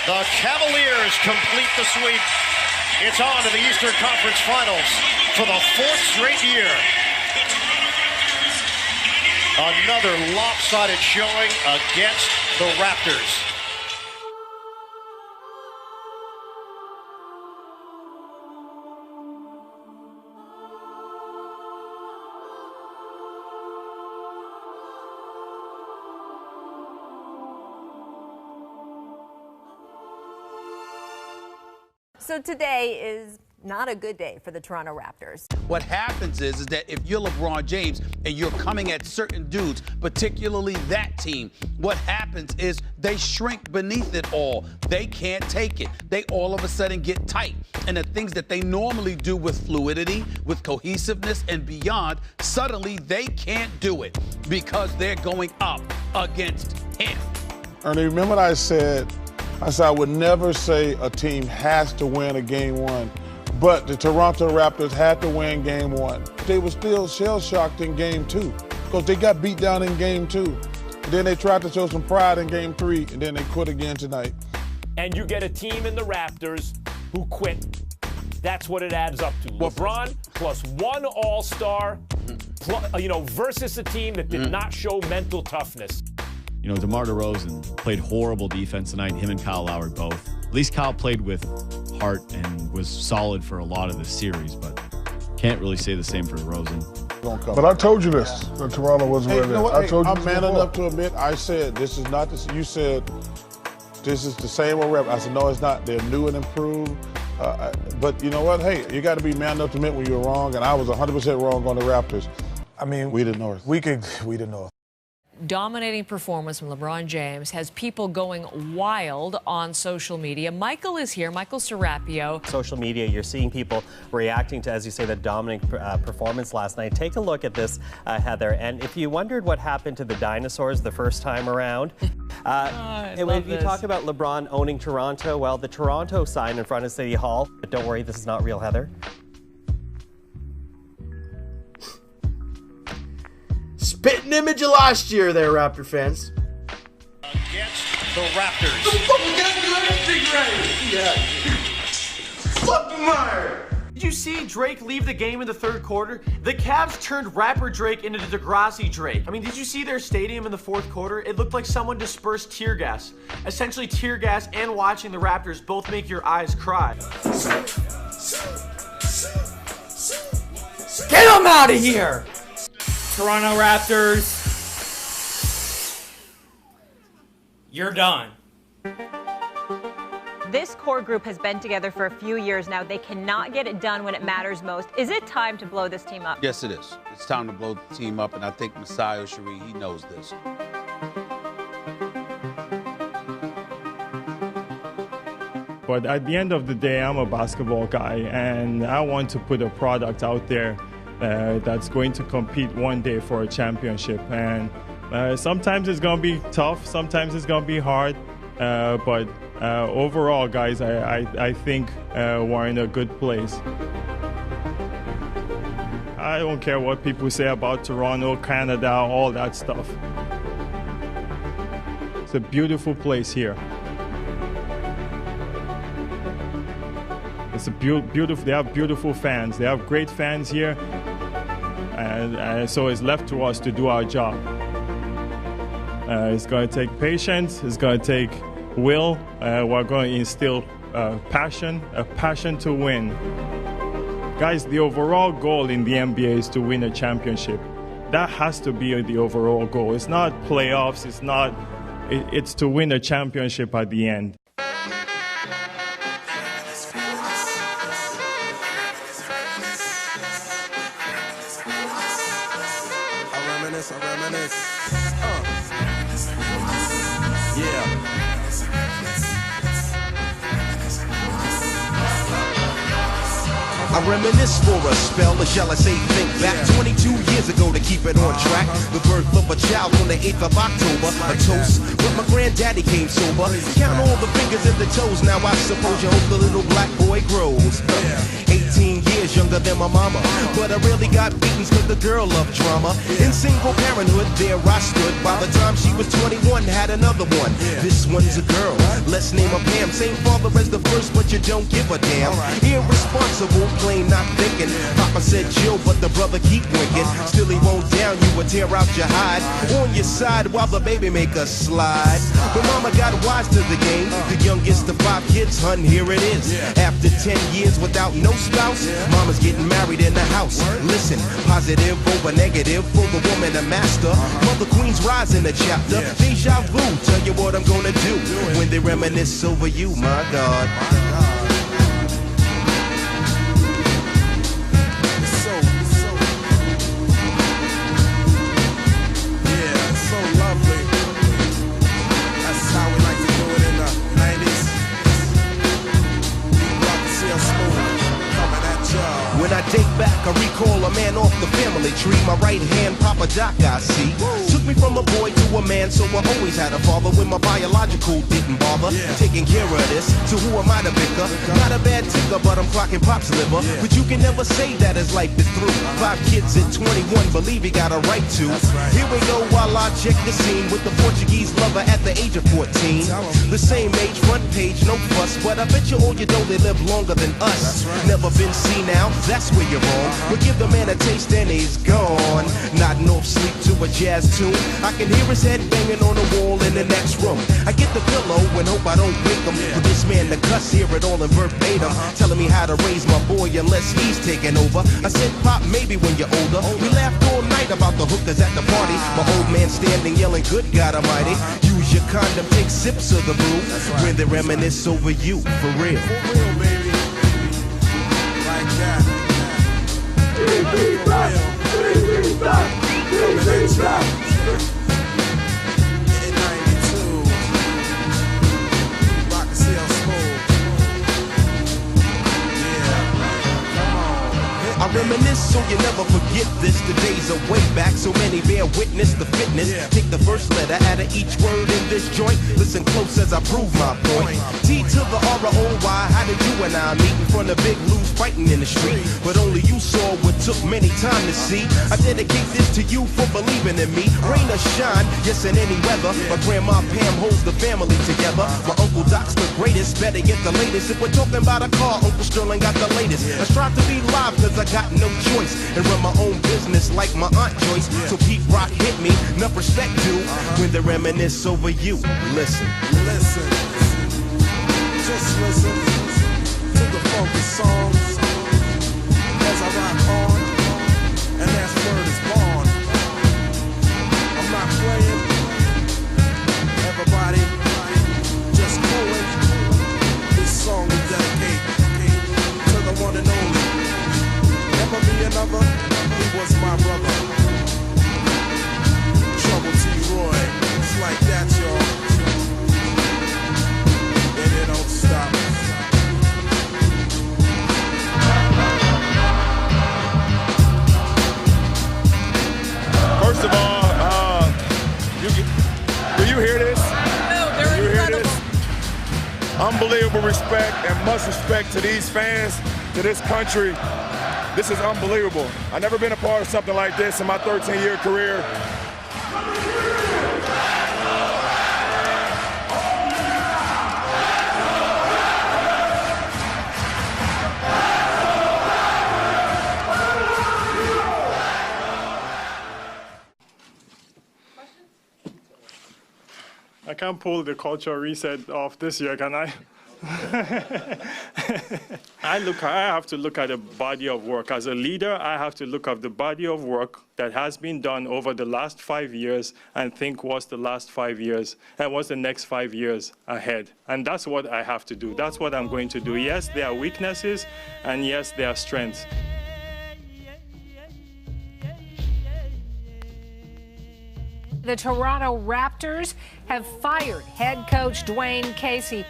The Cavaliers complete the sweep. It's on to the Eastern Conference Finals for the fourth straight year. Another lopsided showing against the Raptors. So today is not a good day for the Toronto Raptors. What happens is that if you're LeBron James and you're coming at certain dudes, particularly that team, what happens is they shrink beneath it all. They can't take it. They all of a sudden get tight. And the things that they normally do with fluidity, with cohesiveness and beyond, suddenly they can't do it because they're going up against him. Ernie, remember what I said I would never say a team has to win a game one, but the Toronto Raptors had to win game one. They were still shell-shocked in game two because they got beat down in game two. Then they tried to show some pride in game three, and then they quit again tonight. And you get a team in the Raptors who quit. That's what it adds up to. LeBron plus one All-Star, versus a team that did not show mental toughness. You know, DeMar DeRozan played horrible defense tonight, him and Kyle Lowry both. At least Kyle played with heart and was solid for a lot of the series, but can't really say the same for DeRozan. But I told you this, that Toronto wasn't ready. I told you I'm man before. enough to admit, I said, this is not this. You said, this is the same old rep. I said, no, it's not. They're new and improved. But you know what? Hey, you got to be man enough to admit when you're wrong, and I was 100% wrong on the Raptors. I mean, we the North. We the North. Dominating performance from LeBron James has people going wild on social media. Michael is here, Michael Serapio. Social media, you're seeing people reacting to, as you say, the dominating performance last night. Take a look at this, Heather. And if you wondered what happened to the dinosaurs the first time around, if you talk about LeBron owning Toronto, well, the Toronto sign in front of City Hall, but don't worry, this is not real, Heather. Spitting image of last year there, Raptor fans. Against the Raptors. Fucking Meyer. Did you see Drake leave the game in the third quarter? The Cavs turned rapper Drake into Degrassi Drake. I mean, did you see their stadium in the fourth quarter? It looked like someone dispersed tear gas. Essentially, tear gas and watching the Raptors both make your eyes cry. Get him out of here! Toronto Raptors, you're done. This core group has been together for a few years now. They cannot get it done when it matters most. Is it time to blow this team up? Yes, it is. It's time to blow the team up, and I think Masai Ujiri, he knows this. But at the end of the day, I'm a basketball guy, and I want to put a product out there that's going to compete one day for a championship. And sometimes it's going to be tough, sometimes it's going to be hard, but overall, guys, I think we're in a good place. I don't care what people say about Toronto, Canada, all that stuff. It's a beautiful place here. It's a beautiful. They have beautiful fans. They have great fans here, and so it's left to us to do our job. It's going to take patience. It's going to take will. We're going to instill a passion to win. Guys, the overall goal in the NBA is to win a championship. That has to be the overall goal. It's not playoffs. It's not. It's to win a championship at the end. I reminisce for a spell, or shall I say think back 22 years ago to keep it on track. The birth of a child on the 8th of October, a toast with my granddad. daddy came sober. Count all the fingers and the toes, now I suppose you hope the little black boy grows. 18 years younger than my mama, but I really got beatings cause the girl loved drama. In single parenthood, there I stood. By the time she was 21, had another one. This one's a girl, let's name her Pam. Same father as the first, but you don't give a damn. Irresponsible, plain not thinking. Papa said chill, but the brother keep winking. Still he won't down you or tear out your hide. On your side while the baby make a slide. But mama got wise to the game. The youngest of 5 kids, hun, here it is. After 10 years without no spouse, mama's getting married in the house. Listen, positive over negative for the woman a master. Mother Queen's rise in the chapter. Deja vu, tell you what I'm gonna do when they reminisce over you, my God. When I date back, I recall a man off the family tree. My right hand, Papa Doc, I see. Took me from a boy to a man, so I always had a father when my biological didn't bother. Taking care of this, so who am I to bicker? Not a bad ticker, but I'm clocking Pop's liver. But you can never say that his life is through. 5 kids at 21, believe he got a right to. Here we go while I check the scene with the Portuguese lover at the age of 14. The same age, front page, no fuss, but I bet you all you know they live longer than us. Never been seen now, that's where you're wrong. But give the man a taste and he's gone. Nodding off sleep to a jazz tune. I can hear his head banging on the wall in the next room. I get the pillow and hope I don't wake him. But this man the cuss, hear it all in verbatim, telling me how to raise my boy unless he's taking over. I said, Pop, maybe when you're older. We laughed all night about the hookers at the party. My old man standing yelling, good God Almighty. Use your condom, take sips of the brew. When they reminisce over you, for real. For real, baby. Like that. I reminisce so you never forget this. The days are way back, so many bear witness the fitness. Take the first letter out of each word in this joint. Listen close as I prove my point. T to the R-O-Y, how did you and I meet in front of Big Lou's fighting in the street? But only you saw what took many time to see. I dedicate this to you for believing in me. Rain or shine, yes in any weather. My grandma Pam holds the family together. My Uncle Doc's the greatest, better get the latest. If we're talking about a car, Uncle Sterling got the latest. I strive to be live cause I got no choice and run my own business like my Aunt Joyce. So Pete Rock hit me, enough respect due when they reminisce over you. Listen, listen, just listen to the funky songs as I rock on, and that's word is born. I'm not playing, everybody just coolin'. This song is dedicated to the one and only. Never be another, he was my brother. Trouble T-Roy, it's like that, y'all. And it don't stop. First of all, do you hear this? No, they're incredible. This? Unbelievable respect and much respect to these fans, to this country. This is unbelievable. I've never been a part of something like this in my 13-year career. I can't pull the cultural reset off this year, can I? I have to look at the body of work. As a leader, I have to look at the body of work that has been done over the last 5 years and think what's the last 5 years and what's the next 5 years ahead. And that's what I have to do. That's what I'm going to do. Yes, there are weaknesses, and yes, there are strengths. The Toronto Raptors have fired head coach Dwane Casey.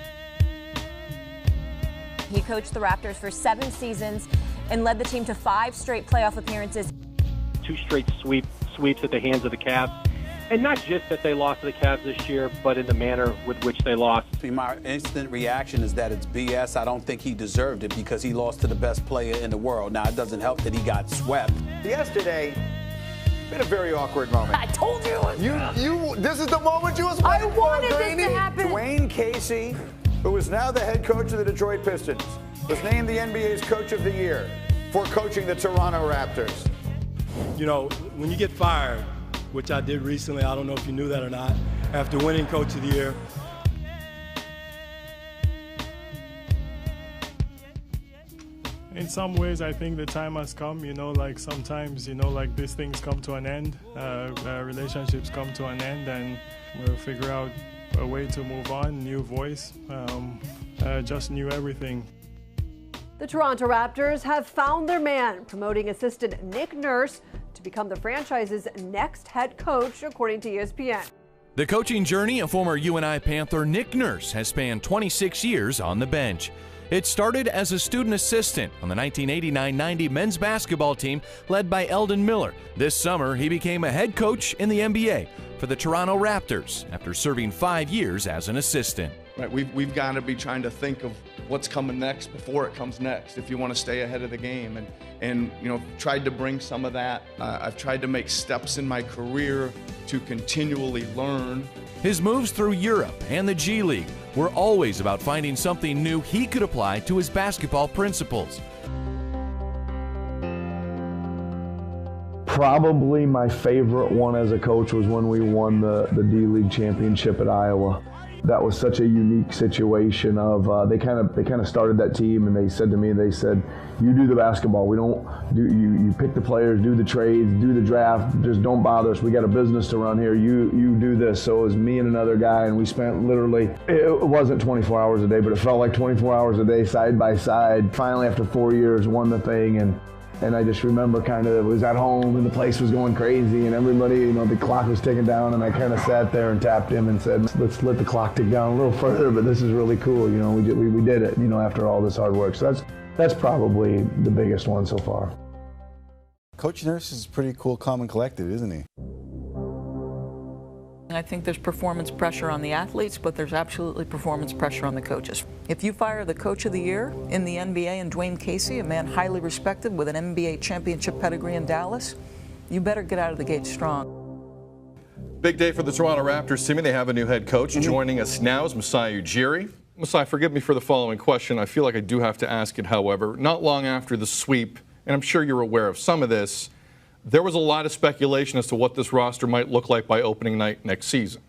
He coached the Raptors for 7 seasons and led the team to 5 straight playoff appearances. 2 straight sweeps at the hands of the Cavs. And not just that they lost to the Cavs this year, but in the manner with which they lost. My instant reaction is that it's BS. I don't think he deserved it because he lost to the best player in the world. Now, it doesn't help that he got swept. Yesterday, been a very awkward moment. I told you. This is the moment you was waiting for, wanted this to happen. Dwane Casey, who is now the head coach of the Detroit Pistons, was named the NBA's Coach of the Year for coaching the Toronto Raptors. You know, when you get fired, which I did recently, I don't know if you knew that or not, after winning Coach of the Year. In some ways, I think the time has come, like sometimes, like these things come to an end, relationships come to an end, and we'll figure out a way to move on, new voice, just new everything. The Toronto Raptors have found their man, promoting assistant Nick Nurse to become the franchise's next head coach, according to ESPN. The coaching journey of former UNI Panther Nick Nurse has spanned 26 years on the bench. It started as a student assistant on the 1989-90 men's basketball team led by Eldon Miller. This summer, he became a head coach in the NBA for the Toronto Raptors after serving 5 years as an assistant. Right, we've got to be trying to think of what's coming next before it comes next if you want to stay ahead of the game, and tried to bring some of that. I've tried to make steps in my career to continually learn. His moves through Europe and the G League were always about finding something new he could apply to his basketball principles. Probably my favorite one as a coach was when we won the D-League championship at Iowa. That was such a unique situation of they kind of started that team, and they said to me, you do the basketball, we don't do, you pick the players, do the trades, do the draft, just don't bother us, we got a business to run here, you do this. So it was me and another guy, and we spent literally, it wasn't 24 hours a day, but it felt like 24 hours a day side by side. Finally, after 4 years, won the thing, and I just remember it was at home and the place was going crazy and everybody, the clock was ticking down, and I kind of sat there and tapped him and said, let's let the clock tick down a little further, but this is really cool, we did it, after all this hard work. So that's probably the biggest one so far. Coach Nurse is pretty cool, calm and collected, isn't he? I think there's performance pressure on the athletes, but there's absolutely performance pressure on the coaches. If you fire the coach of the year in the NBA and Dwane Casey, a man highly respected with an NBA championship pedigree in Dallas, you better get out of the gate strong. Big day for the Toronto Raptors, Timmy. They have a new head coach. Joining us now is Masai Ujiri. Masai, forgive me for the following question. I feel like I do have to ask it, however. Not long after the sweep, and I'm sure you're aware of some of this, there was a lot of speculation as to what this roster might look like by opening night next season.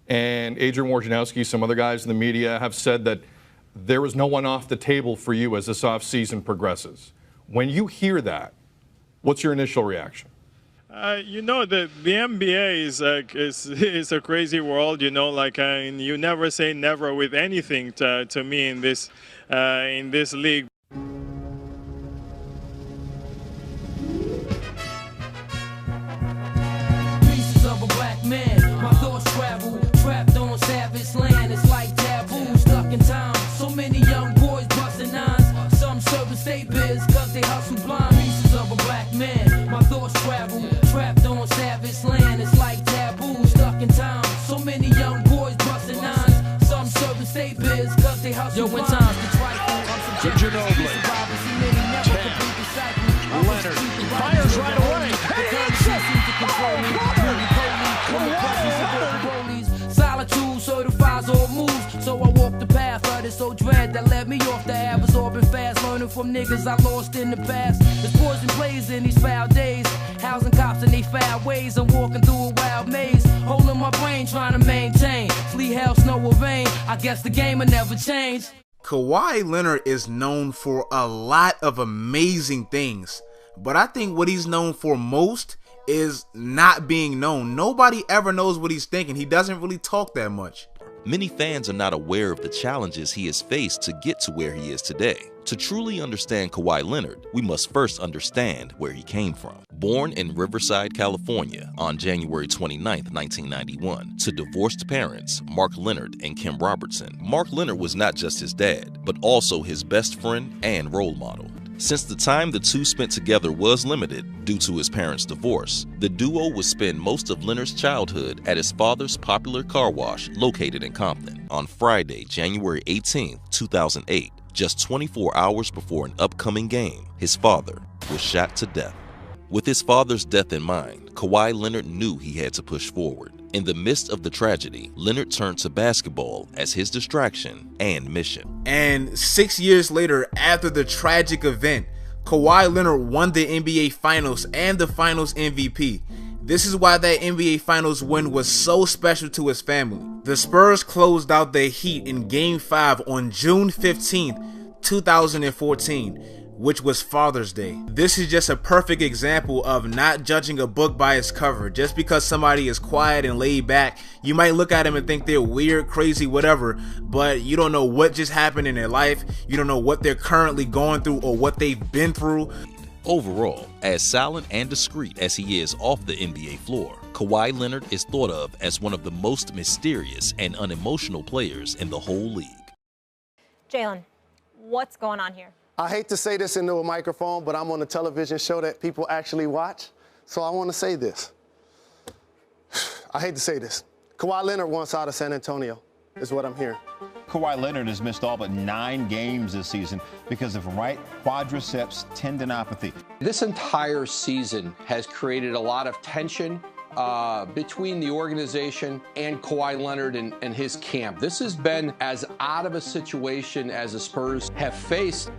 And Adrian Wojnarowski, some other guys in the media have said that there is no one off the table for you as this offseason progresses. When you hear that, what's your initial reaction? The NBA is a crazy world, you never say never with anything to me in this league. Man, my thoughts travel, trapped on savage land. It's like taboo, stuck in time. So many young boys busting nines. Some serving state biz, cause they hustle blind. Pieces of a black man. My thoughts travel, trapped on savage land. It's like taboo, stuck in time. So many young boys busting nines. Some serving state biz, cause they hustle blind. Yo, when times the trifle, I'm subjected to survivors. See many never complete the cycle. Leonard fires right away. The currency seems to control me. Solitude certifies all moves, so I walk the path of this old dread that led me off the path. Absorbing fast, learning from niggas I lost in the past. There's poison plays in these foul days, housing cops in they foul ways. I'm walking through a wild maze, holding my brain, trying to maintain. Flee hell, snow or rain, I guess the game will never change. Kawhi Leonard is known for a lot of amazing things, but I think what he's known for most is not being known. Nobody ever knows what he's thinking. He doesn't really talk that much. Many fans are not aware of the challenges he has faced to get to where he is today. To truly understand Kawhi Leonard, we must first understand where he came from. Born in Riverside, California on January 29, 1991, to divorced parents, Marc Leonard and Kim Robertson. Marc Leonard was not just his dad, but also his best friend and role model. Since the time the two spent together was limited due to his parents' divorce, the duo would spend most of Leonard's childhood at his father's popular car wash located in Compton. On Friday, January 18, 2008, just 24 hours before an upcoming game, his father was shot to death. With his father's death in mind, Kawhi Leonard knew he had to push forward. In the midst of the tragedy, Leonard turned to basketball as his distraction and mission. And 6 years later, after the tragic event, Kawhi Leonard won the NBA Finals and the Finals MVP. This is why that NBA Finals win was so special to his family. The Spurs closed out the Heat in Game 5 on June 15, 2014. Which was Father's Day. This is just a perfect example of not judging a book by its cover. Just because somebody is quiet and laid back, you might look at them and think they're weird, crazy, whatever, but you don't know what just happened in their life. You don't know what they're currently going through or what they've been through. Overall, as silent and discreet as he is off the NBA floor, Kawhi Leonard is thought of as one of the most mysterious and unemotional players in the whole league. Jalen, what's going on here? I hate to say this into a microphone, but I'm on a television show that people actually watch, so I want to say this. I hate to say this. Kawhi Leonard wants out of San Antonio, is what I'm hearing. Kawhi Leonard has missed all but 9 games this season because of right quadriceps tendinopathy. This entire season has created a lot of tension between the organization and Kawhi Leonard and his camp. This has been as odd of a situation as the Spurs have faced.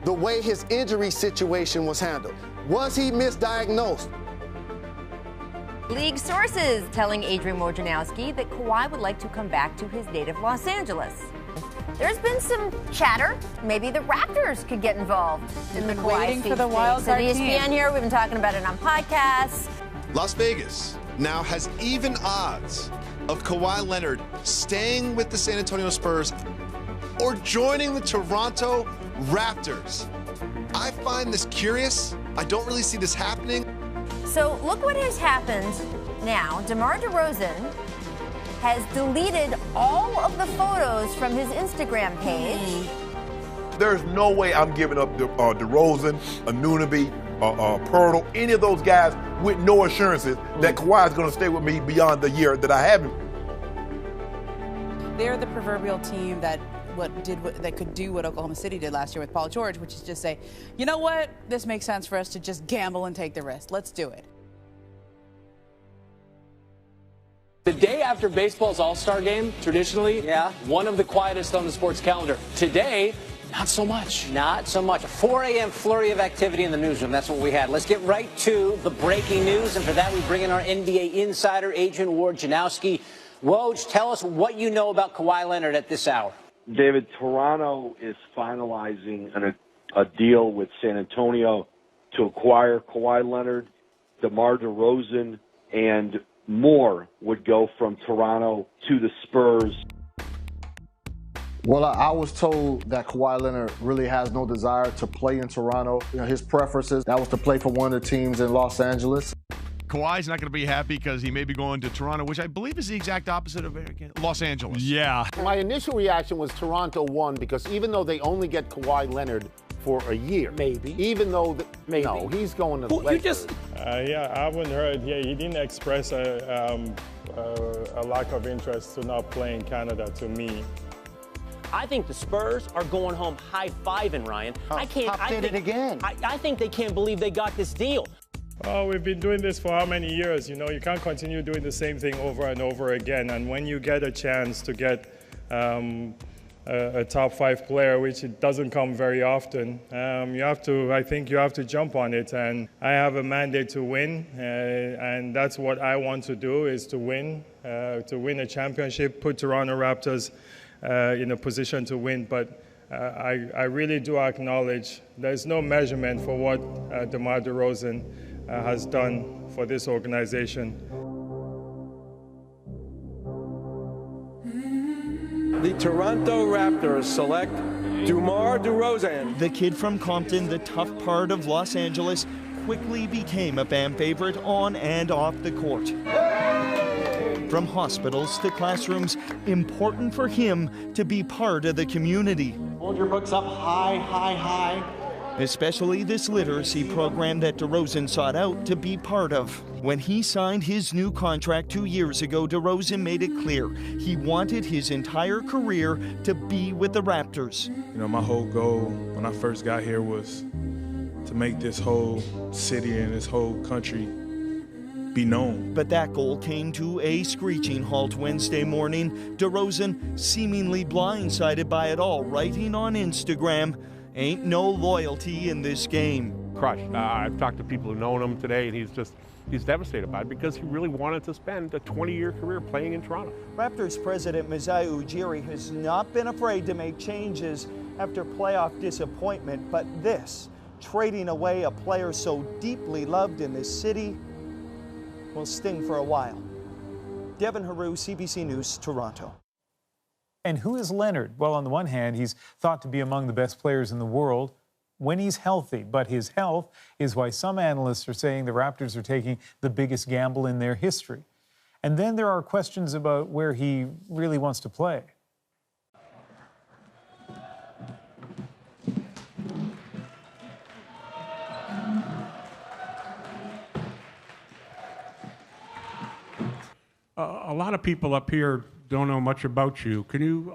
The way his injury situation was handled. Was he misdiagnosed? League sources telling Adrian Wojnarowski that Kawhi would like to come back to his native Los Angeles. There's been some chatter. Maybe the Raptors could get involved in the Kawhi waiting for the wild card card ESPN team. here. We've been talking about it on podcasts. Las Vegas now has even odds of Kawhi Leonard staying with the San Antonio Spurs or joining the Toronto Raptors. I find this curious. I don't really see this happening. So look what has happened now. DeRozan has deleted all of the photos from his Instagram page. There's no way I'm giving up DeRozan, Anunoby, Pirtle, any of those guys with no assurances that Kawhi is going to stay with me beyond the year that I have him. They're the proverbial team that could do what Oklahoma City did last year with Paul George, which is just say, you know what, this makes sense for us to just gamble and take the risk. Let's do it. The day after baseball's All-Star game, traditionally, one of the quietest on the sports calendar. Today, not so much. Not so much. A 4 a.m. flurry of activity in the newsroom. That's what we had. Let's get right to the breaking news. And for that, we bring in our NBA insider, Adrian Wojnarowski. Woj, tell us what you know about Kawhi Leonard at this hour. David, Toronto is finalizing a deal with San Antonio to acquire Kawhi Leonard, DeMar DeRozan, and more would go from Toronto to the Spurs. Well, I was told that Kawhi Leonard really has no desire to play in Toronto. You know, his preferences, that was to play for one of the teams in Los Angeles. Kawhi's not going to be happy because he may be going to Toronto, which I believe is the exact opposite of Los Angeles. Yeah. My initial reaction was Toronto won because even though they only get Kawhi Leonard for a year, even though no, he's going to the Lakers. Yeah, I haven't heard. Yeah, he didn't express a lack of interest to not play in Canada to me. I think the Spurs are going home high-fiving, Ryan. I think they can't believe they got this deal. Oh, we've been doing this for how many years? You know, you can't continue doing the same thing over and over again. And when you get a chance to get a top 5 player, which it doesn't come very often, I think you have to jump on it. And I have a mandate to win, and that's what I want to do, is to win a championship, put Toronto Raptors in a position to win. But I really do acknowledge there's no measurement for what DeMar DeRozan has done for this organization. The Toronto Raptors select DeMar DeRozan. The kid from Compton, the tough part of Los Angeles, quickly became a fan favorite on and off the court. From hospitals to classrooms, important for him to be part of the community. Hold your books up high, high, high. especially this literacy program that DeRozan sought out to be part of. When he signed his new contract 2 years ago, DeRozan made it clear he wanted his entire career to be with the Raptors. You know, my whole goal when I first got here was to make this whole city and this whole country be known. But that goal came to a screeching halt Wednesday morning. DeRozan seemingly blindsided by it all, writing on Instagram, "Ain't no loyalty in this game." Crushed. I've talked to people who know him today, and he's devastated by it because he really wanted to spend a 20-year career playing in Toronto. Raptors president Masai Ujiri has not been afraid to make changes after playoff disappointment, but this, trading away a player so deeply loved in this city, will sting for a while. Devin Haru, CBC News, Toronto. And who is Leonard? Well, on the one hand, he's thought to be among the best players in the world when he's healthy, but his health is why some analysts are saying the Raptors are taking the biggest gamble in their history. And then there are questions about where he really wants to play. A lot of people up here don't know much about you.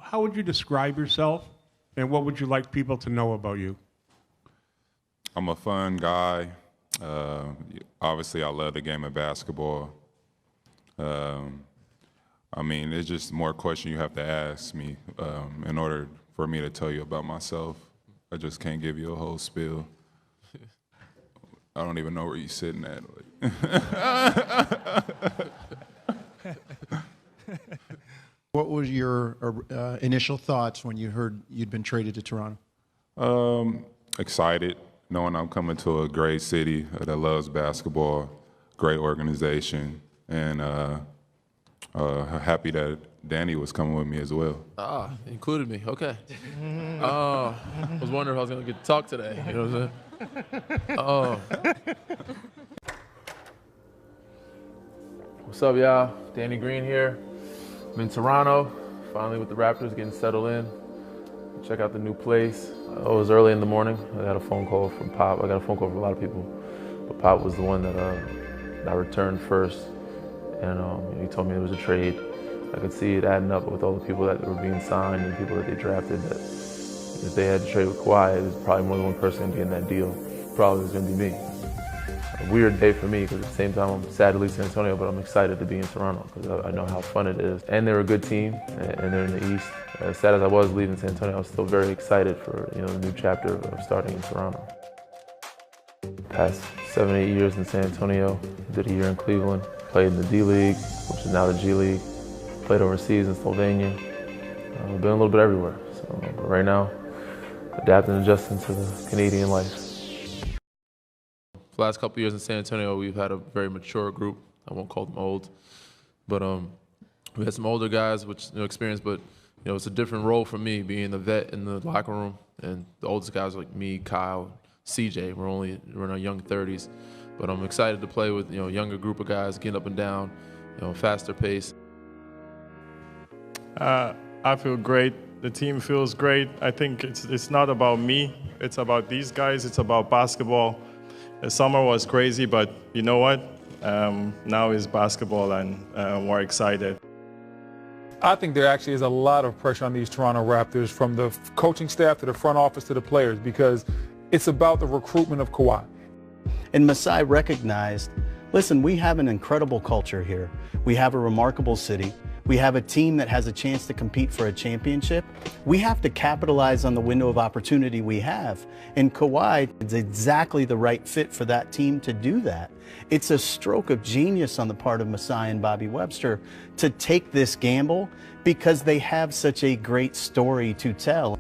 How would you describe yourself, and what would you like people to know about you? I'm a fun guy. Obviously, I love the game of basketball. I mean, there's just more questions you have to ask me in order for me to tell you about myself. I just can't give you a whole spiel. I don't even know where you're sitting at. What was your initial thoughts when you heard you'd been traded to Toronto? Excited, knowing I'm coming to a great city that loves basketball, great organization, and happy that Danny was coming with me as well. Ah, included me. Okay. I was wondering if I was going to get to talk today. You know what I'm saying? What's up, y'all? Danny Green here. I'm in Toronto, finally with the Raptors, getting settled in. Check out the new place. It was early in the morning. I got a phone call from Pop. I got a phone call from a lot of people, but Pop was the one that I returned first. And he told me it was a trade. I could see it adding up with all the people that were being signed and people that they drafted, that if they had to trade with Kawhi, it was probably more than one person going to be in that deal. Probably was going to be me. A weird day for me because at the same time I'm sad to leave San Antonio, but I'm excited to be in Toronto because I know how fun it is. And they're a good team, and they're in the East. As sad as I was leaving San Antonio, I was still very excited for the new chapter of starting in Toronto. Past 7, 8 years in San Antonio, did a year in Cleveland, played in the D-League, which is now the G-League, played overseas in Slovenia. Been a little bit everywhere. So but right now, adapting and adjusting to the Canadian life. For the last couple of years in San Antonio, we've had a very mature group. I won't call them old, but we had some older guys, which experienced, but it's a different role for me being the vet in the locker room, and the oldest guys like me, Kyle, CJ. We're in our young 30s, but I'm excited to play with a younger group of guys, getting up and down, faster pace. I feel great. The team feels great. I think it's not about me. It's about these guys. It's about basketball. The summer was crazy, but you know what? Now is basketball, and we're excited. I think there actually is a lot of pressure on these Toronto Raptors, from the coaching staff to the front office to the players, because it's about the recruitment of Kawhi. And Masai recognized, listen, we have an incredible culture here. We have a remarkable city. We have a team that has a chance to compete for a championship. We have to capitalize on the window of opportunity we have. And Kawhi is exactly the right fit for that team to do that. It's a stroke of genius on the part of Masai and Bobby Webster to take this gamble because they have such a great story to tell.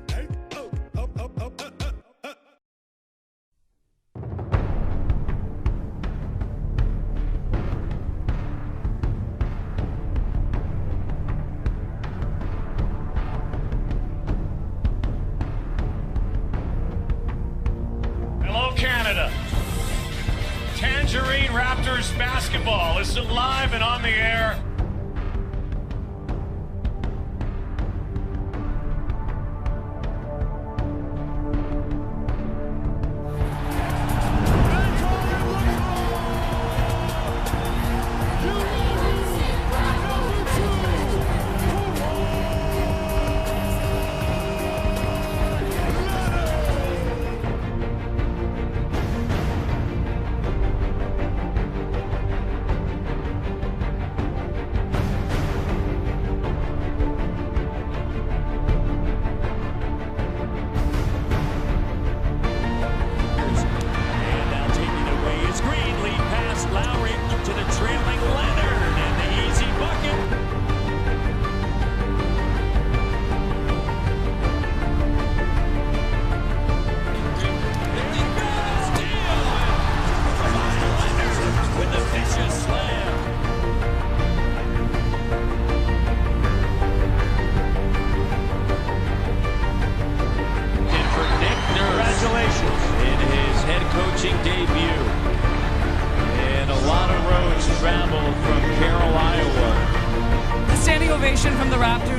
Raptors basketball is live and on the air.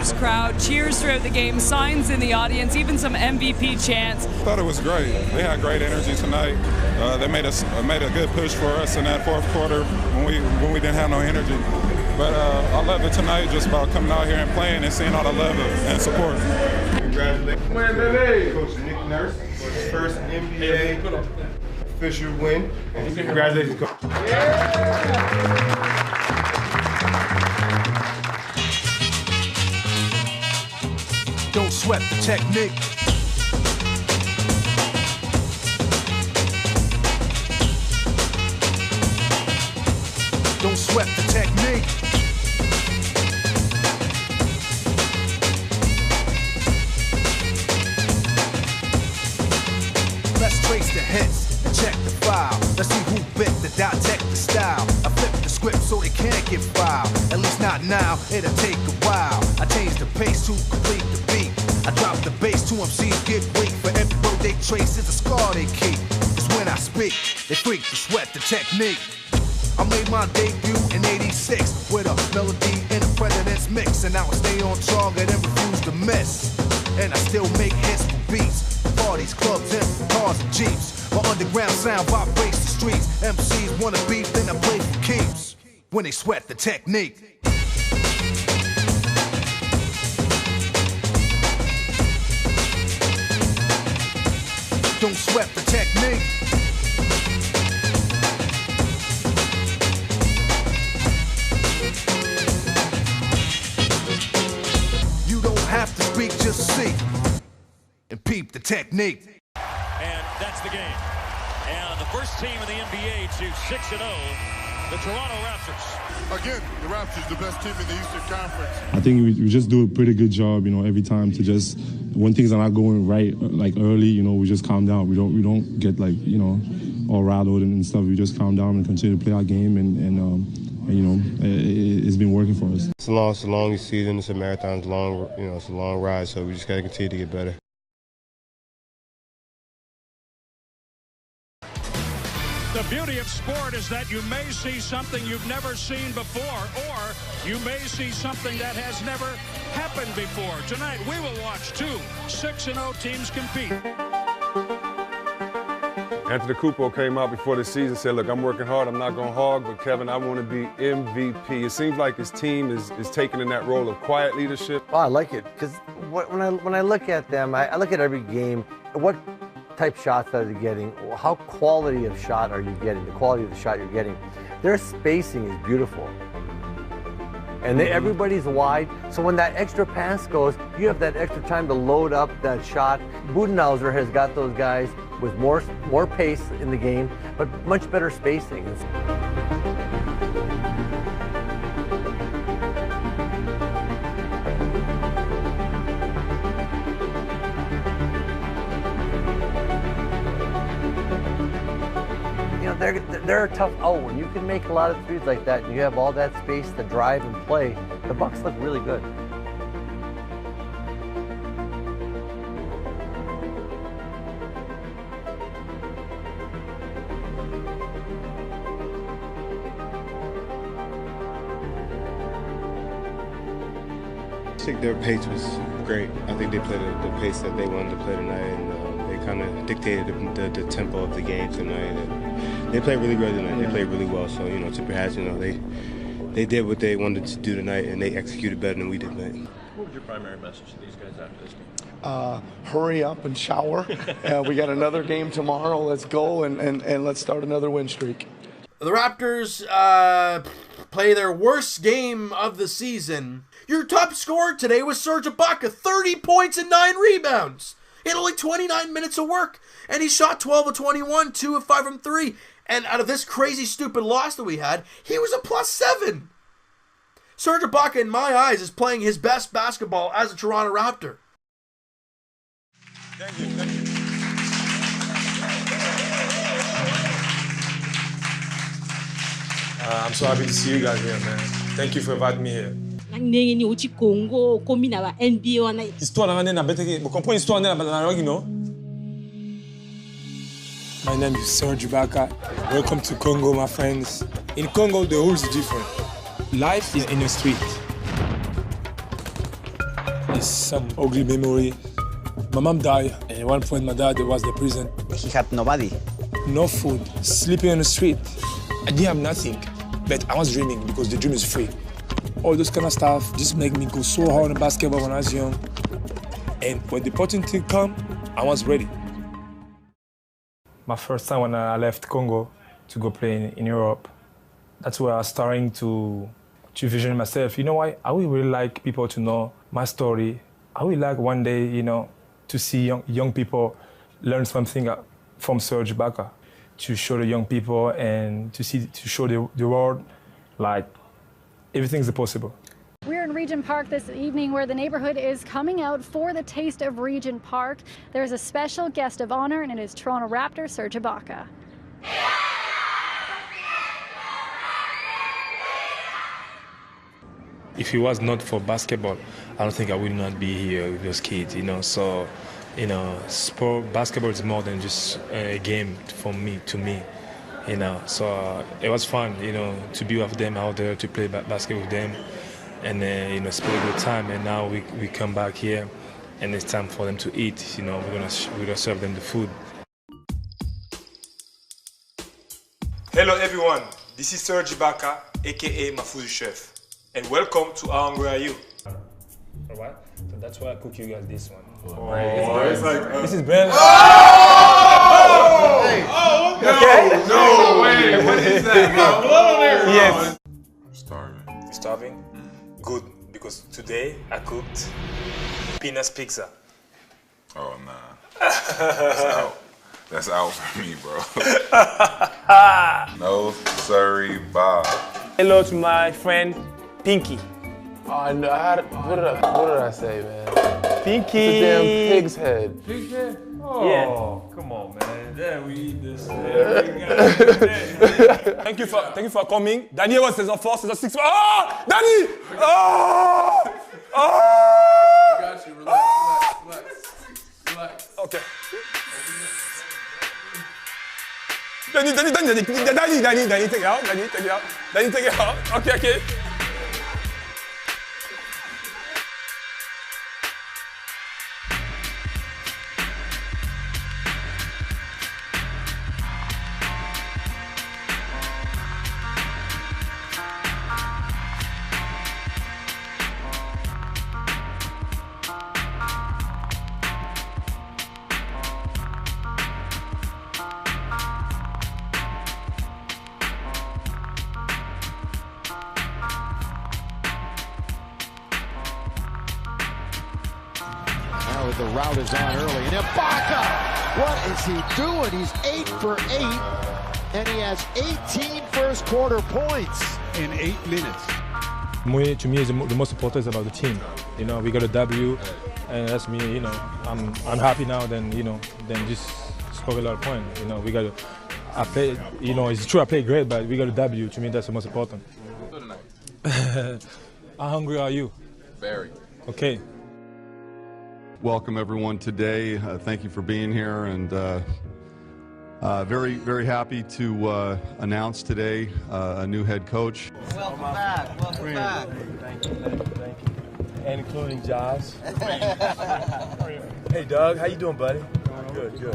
Raptors crowd, cheers throughout the game, signs in the audience, even some MVP chants. I thought it was great. They had great energy tonight. They made a good push for us in that fourth quarter when we didn't have no energy. But I love it tonight, just about coming out here and playing and seeing all the love and support. Congratulations, Coach Nick Nurse, for his first NBA official win. Congratulations, Coach. Don't sweat the technique. Don't sweat the technique. Let's trace the hits and check the file. Let's see who bit the dissect the style. I flip the script so they can't get filed. At least not now, it'll take a while. I change the pace to complete the beat. I drop the bass to MCs get weak. For every road they trace is a scar they keep. Cause when I speak, they freak to sweat the technique. I made my debut in '86 with a melody in a president's mix. And now I stay on target and refuse to miss. And I still make hits for beats. Parties, clubs, and cars and jeeps. My underground sound vibrates the streets. MCs wanna beef, then I play for keeps. When they sweat the technique. Don't sweat the technique. You don't have to speak, just see and peep the technique. And that's the game. And the first team in the NBA to 6-0, the Toronto Raptors. Again, the Raptors, the best team in the Eastern Conference. I think we just do a pretty good job, every time to just, when things are not going right, like early, we just calm down. We don't get all rattled and stuff. We just calm down and continue to play our game, and it's been working for us. It's a long season. It's a marathon. It's long, it's a long ride. So we just got to continue to get better. The beauty of sport is that you may see something you've never seen before, or you may see something that has never happened before. Tonight, we will watch two 6-0 teams compete. Anthony Cooper came out before the season and said, look, I'm working hard, I'm not going to hog, but Kevin, I want to be MVP. It seems like his team is taking in that role of quiet leadership. Oh, I like it, because when I look at them, I look at every game, what type shots are they getting? How quality of shot are you getting? The quality of the shot you're getting. Their spacing is beautiful. And everybody's wide, so when that extra pass goes, you have that extra time to load up that shot. Budenholzer has got those guys with more pace in the game, but much better spacing. They're a tough out. When you can make a lot of threes like that and you have all that space to drive and play, the Bucks look really good. I think their pace was great. I think they played the pace that they wanted to play tonight, and they kind of dictated the tempo of the game tonight. And they played really good tonight. They played really well. So, to perhaps, they did what they wanted to do tonight, and they executed better than we did tonight. What was your primary message to these guys after this game? Hurry up and shower. We got another game tomorrow. Let's go and let's start another win streak. The Raptors play their worst game of the season. Your top scorer today was Serge Ibaka, 30 points and 9 rebounds. He had only 29 minutes of work, and he shot 12 of 21, 2 of 5 from 3. And out of this crazy, stupid loss that we had, he was a +7. Serge Ibaka, in my eyes, is playing his best basketball as a Toronto Raptor. Thank you. Thank you. I'm so happy to see you guys here, man. Thank you for inviting me here. Histoire na ngane na beteke, vous comprenez histoire na rogi no? My name is Serge Ibaka. Welcome to Congo, my friends. In Congo, the rules are different. Life is in the street. It's some ugly memory. My mom died, and at one point my dad was in the prison. He had nobody. No food, sleeping on the street. I didn't have nothing, but I was dreaming because the dream is free. All those kind of stuff just make me go so hard in basketball when I was young. And when the opportunity come, I was ready. My first time when I left Congo to go play in Europe, that's where I was starting to vision myself. You know what? I would really like people to know my story. I would like one day, you know, to see young people learn something from Serge Ibaka, to show the young people and to show the world like everything's possible. We're in Regent Park this evening where the neighborhood is coming out for the taste of Regent Park. There's a special guest of honor and it is Toronto Raptor Serge Ibaka. If it was not for basketball, I don't think I would not be here with those kids, you know. So, you know, basketball is more than just a game to me, you know. So it was fun, you know, to be with them out there, to play basketball with them, and you know, spend a good time. And now we come back here, and it's time for them to eat. You know, we're gonna serve them the food. Hello everyone, this is Serge Ibaka, aka Mafuzu Chef. And welcome to How Hungry Are You? Alright, so that's why I cook you guys this one. This is bread. Okay. No way. What is that? No, blood on there. Yes. Starving. Starving? Good, because today I cooked peanuts pizza. Oh, nah. That's out. That's out for me, bro. No, sorry, Bob. Hello to my friend Pinky. Oh, no, what did I say, man? Pinky. It's a damn pig's head. Pig's head? Oh, yeah. Come on, man. Yeah, we eat this. Thank you for coming. Danny was saison 4, saison 6. Oh, Danny! Oh! I got you. Relax. Okay. Danny, take it out. Danny, take it out. Okay. The route is on early, and Ibaka, what is he doing? He's 8 for 8, and he has 18 first quarter points in 8 minutes. To me, the most important is about the team. You know, we got a W, and that's me. You know, I'm happy now. Then just score a lot of points. You know, I play. You know, it's true I play great, but we got a W. To me, that's the most important. How hungry are you? Very. Okay. Welcome everyone today. Thank you for being here, and very, very happy to announce today a new head coach. Welcome back. Thank you. And including Josh. Hey Doug, how you doing, buddy? Good.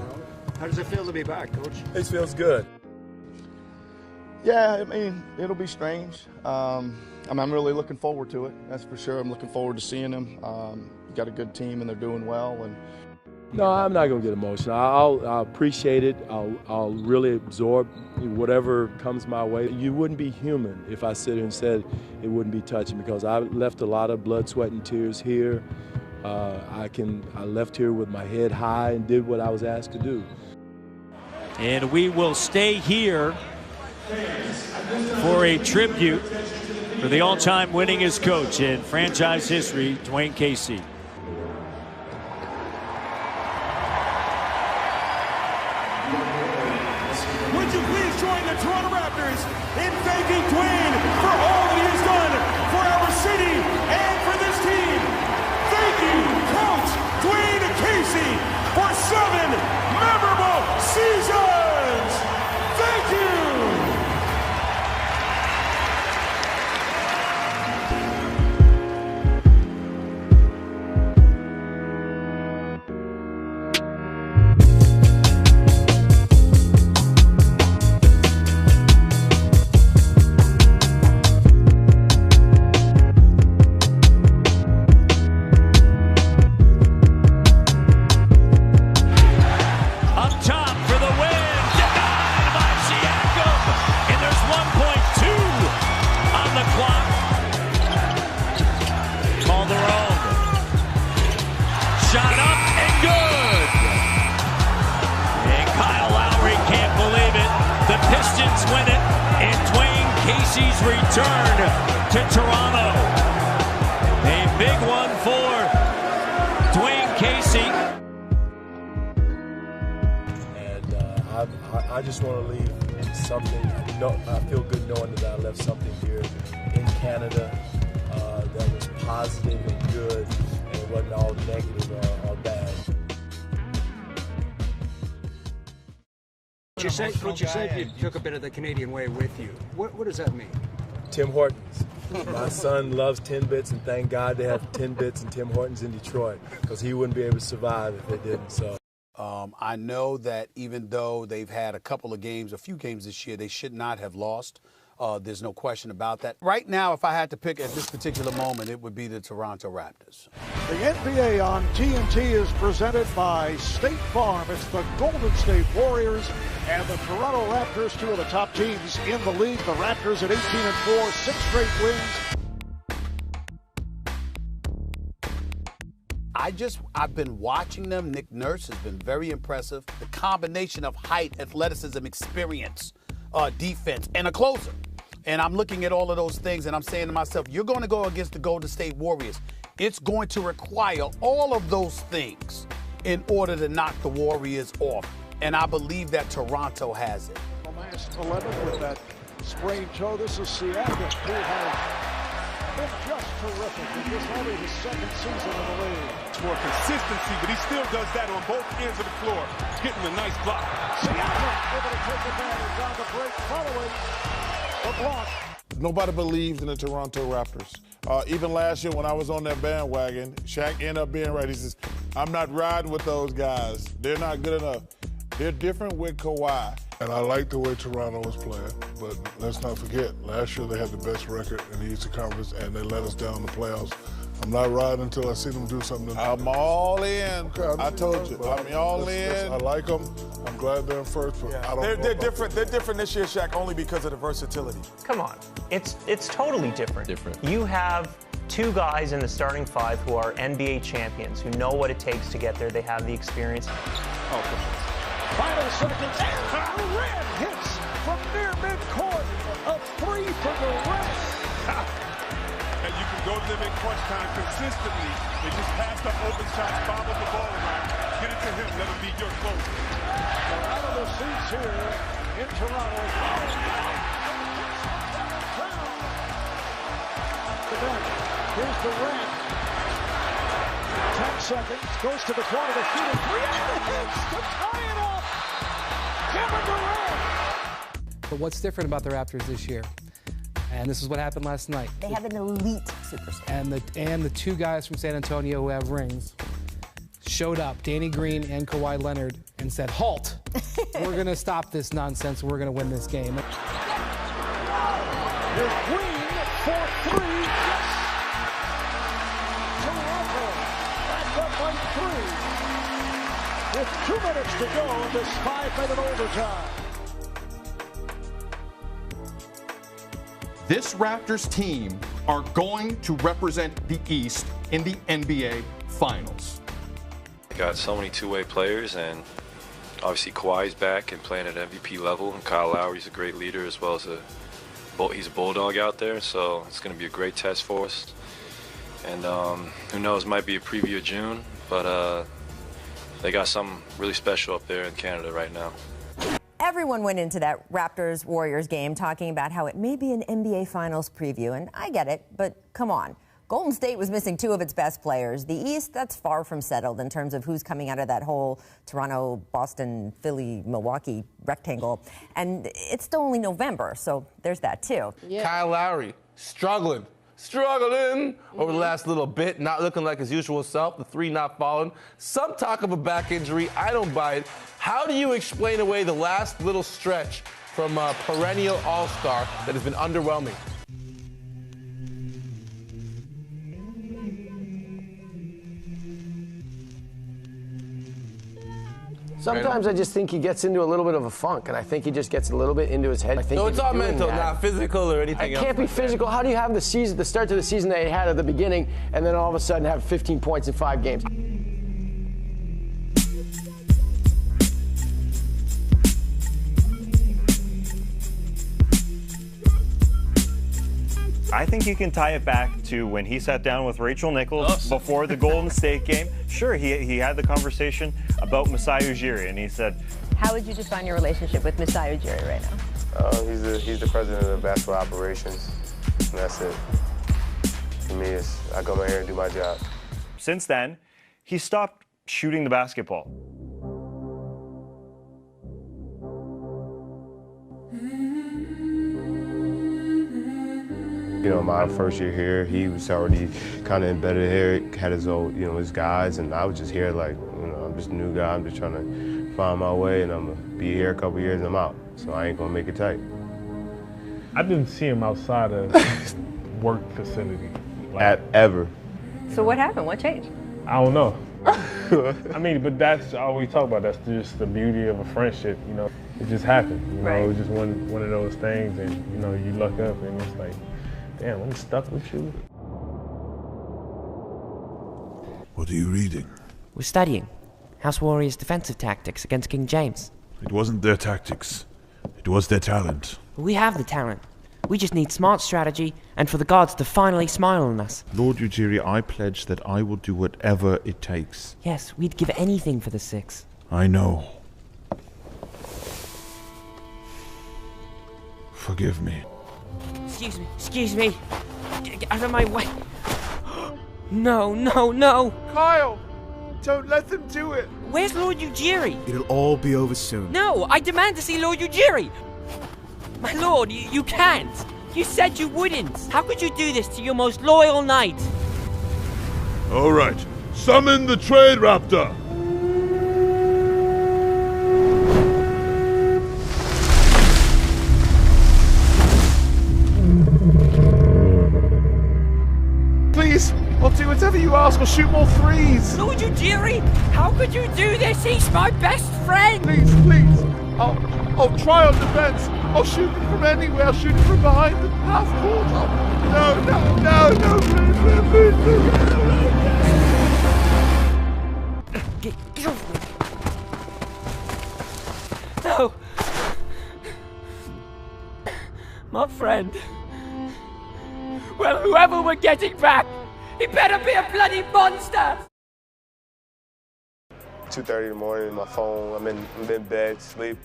How does it feel to be back, Coach? It feels good. Yeah, I mean, it'll be strange. I'm really looking forward to it, that's for sure. I'm looking forward to seeing them. Got a good team and they're doing well. And no, I'm not going to get emotional. I'll appreciate it. I'll really absorb whatever comes my way. You wouldn't be human if I sit here and said it wouldn't be touching, because I left a lot of blood, sweat, and tears here. I left here with my head high and did what I was asked to do. And we will stay here for a tribute for the all-time winningest coach in franchise history, Dwane Casey. Would you please join the Toronto Raptors in thanking Dwane for all that he has done for our city and for this team? Thank you, Coach Dwane Casey, for 7 memorable seasons. Thank you. Casey's return to Toronto. A big one for Dwane Casey. And I just want to leave something. I feel good knowing that I left something here in Canada that was positive and good, and it wasn't all negative or bad. What you said you took a bit of the Canadian way with you. What does that mean? Tim Hortons. My son loves 10 bits, and thank God they have 10 bits and Tim Hortons in Detroit, because he wouldn't be able to survive if they didn't. So. I know that even though they've had a few games this year, they should not have lost. There's no question about that. Right now, if I had to pick at this particular moment, it would be the Toronto Raptors. The NBA on TNT is presented by State Farm. It's the Golden State Warriors and the Toronto Raptors, two of the top teams in the league. The Raptors at 18-4, 6 straight wins. I've been watching them. Nick Nurse has been very impressive. The combination of height, athleticism, experience, defense, and a closer. And I'm looking at all of those things, and I'm saying to myself, you're going to go against the Golden State Warriors. It's going to require all of those things in order to knock the Warriors off. And I believe that Toronto has it. The last 11 with that sprained toe. This is Siakam, who has been just terrific. This is only his second season in the league. It's more consistency, but he still does that on both ends of the floor. Getting a nice block. Siakam able to take advantage on the break following the block. Nobody believes in the Toronto Raptors. Even last year when I was on that bandwagon, Shaq ended up being right. He says, I'm not riding with those guys. They're not good enough. They're different with Kawhi. And I like the way Toronto was playing, but let's not forget, last year they had the best record in the Eastern Conference, and they let us down in the playoffs. I'm not riding until I see them do something. I'm all in. Okay, I told you, I'm all in. I like them. I'm glad they're in first, but I don't. They're different. They're different this year, Shaq, only because of the versatility. Come on, it's totally different. You have two guys in the starting five who are NBA champions, who know what it takes to get there. They have the experience. Final seconds. Durant hits from near midcourt. A 3 for Durant. And you can go to them in crunch time consistently. They just pass up open shots, bobble the ball around, get it to him, let him be your closer. They're out of the seats here in Toronto. Here's Durant. 10 seconds. Goes to the corner to shoot a 3 and hits to tie it up. Kevin Durant. But what's different about the Raptors this year? And this is what happened last night. They have an elite superstar. And the two guys from San Antonio who have rings showed up, Danny Green and Kawhi Leonard, and said, halt. We're going to stop this nonsense. We're going to win this game. Here's Green for 3. Yes. Toronto back up by 3. With 2 minutes to go in this 5-minute overtime. This Raptors team are going to represent the East in the NBA Finals. Got so many two-way players, and obviously Kawhi's back and playing at MVP level, and Kyle Lowry's a great leader as well as he's a bulldog out there, so it's going to be a great test for us. And who knows, might be a preview of June, but they got something really special up there in Canada right now. Everyone went into that Raptors-Warriors game talking about how it may be an NBA Finals preview, and I get it, but come on. Golden State was missing 2 of its best players. The East, that's far from settled in terms of who's coming out of that whole Toronto, Boston, Philly, Milwaukee rectangle. And it's still only November, so there's that too. Yeah. Kyle Lowry, struggling over the last little bit, not looking like his usual self, the 3 not falling. Some talk of a back injury. I don't buy it. How do you explain away the last little stretch from a perennial all-star that has been underwhelming? Sometimes I just think he gets into a little bit of a funk, and I think he just gets a little bit into his head. I think so it's all mental, not physical or anything else. It can't be physical. How do you have the start to the season that he had at the beginning, and then all of a sudden have 15 points in 5 games? I think you can tie it back to when he sat down with Rachel Nichols before the Golden State game. Sure, he had the conversation about Masai Ujiri, and he said, How would you define your relationship with Masai Ujiri right now? He's the president of basketball operations, and that's it. To me, I come out here and do my job. Since then, he stopped shooting the basketball. You know, my first year here, he was already kind of embedded here, had his own, his guys, and I was just here like, I'm just a new guy. I'm just trying to find my way, and I'm gonna be here a couple years and I'm out. So I ain't gonna make it tight. I didn't see him outside of work facility. Ever. So what happened? What changed? I don't know. I mean, but that's all we talk about. That's just the beauty of a friendship, It just happened, Right. It was just one of those things, and, you look up and it's like, damn, I'm stuck with you. What are you reading? We're studying House Warriors' defensive tactics against King James. It wasn't their tactics. It was their talent. We have the talent. We just need smart strategy and for the gods to finally smile on us. Lord Ujiri, I pledge that I will do whatever it takes. Yes, we'd give anything for the 6. I know. Forgive me. Excuse me. Get out of my way. No. Kyle, don't let them do it. Where's Lord Ujiri? It'll all be over soon. No, I demand to see Lord Ujiri. My lord, you can't. You said you wouldn't. How could you do this to your most loyal knight? All right. Summon the Trade Raptor. Please, I'll do whatever you ask. I'll shoot more threes. Lord Ujiri, how could you do this? He's my best friend. Please. I'll try on defense. I'll shoot it from anywhere. I'll shoot it from behind the half court. No, please. Get off me. No. My friend. Well, whoever we're getting back, he better be a bloody monster. 2:30 in the morning, my phone, I'm in bed, sleep,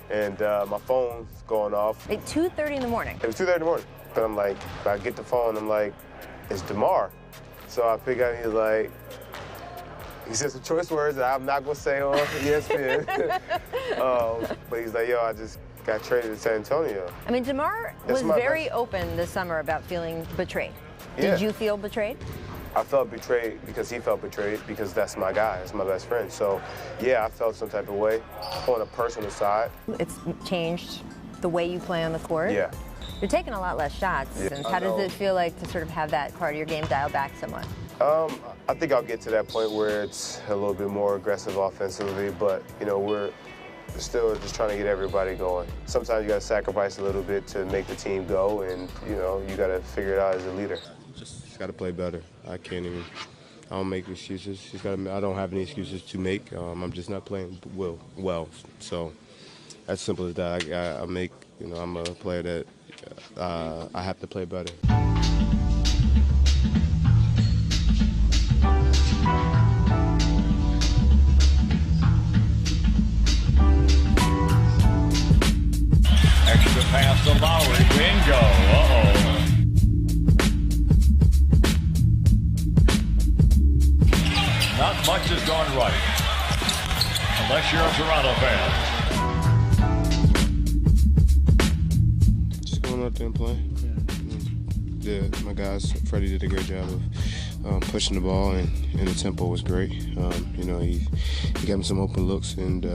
and my phone's going off. At 2:30 in the morning? It was 2:30 in the morning. But I'm like, I get the phone, I'm like, it's DeMar. So I pick up, he said some choice words that I'm not gonna say on ESPN. But he's like, yo, I just got traded to San Antonio. I mean, DeMar was very open this summer about feeling betrayed. Yeah. Did you feel betrayed? I felt betrayed because he felt betrayed because that's my guy, that's my best friend. So, yeah, I felt some type of way on a personal side. It's changed the way you play on the court. Yeah. You're taking a lot less shots. Yeah, How does it feel like to sort of have that part of your game dialed back somewhat? I think I'll get to that point where it's a little bit more aggressive offensively, but, we're still just trying to get everybody going. Sometimes you got to sacrifice a little bit to make the team go, and, you got to figure it out as a leader. Just got to play better. I don't make excuses. I don't have any excuses to make. I'm just not playing well. So as simple as that. I'm a player that I have to play better. Extra pass to Lowry. Bingo. Uh-oh. Not much has gone right, unless you're a Toronto fan. Just going out there and playing. Yeah, my guys, Freddie did a great job of pushing the ball, and the tempo was great. He got me some open looks, and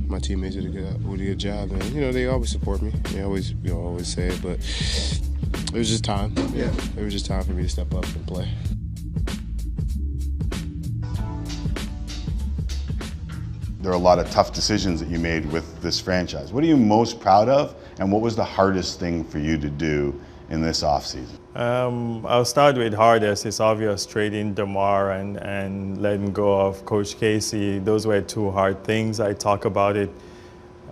my teammates did a good job. And they always support me. They always say it, but it was just time. Yeah, it was just time for me to step up and play. There are a lot of tough decisions that you made with this franchise. What are you most proud of, and what was the hardest thing for you to do in this offseason? I'll start with hardest. It's obvious trading DeMar and letting go of Coach Casey. Those were two hard things. I talk about it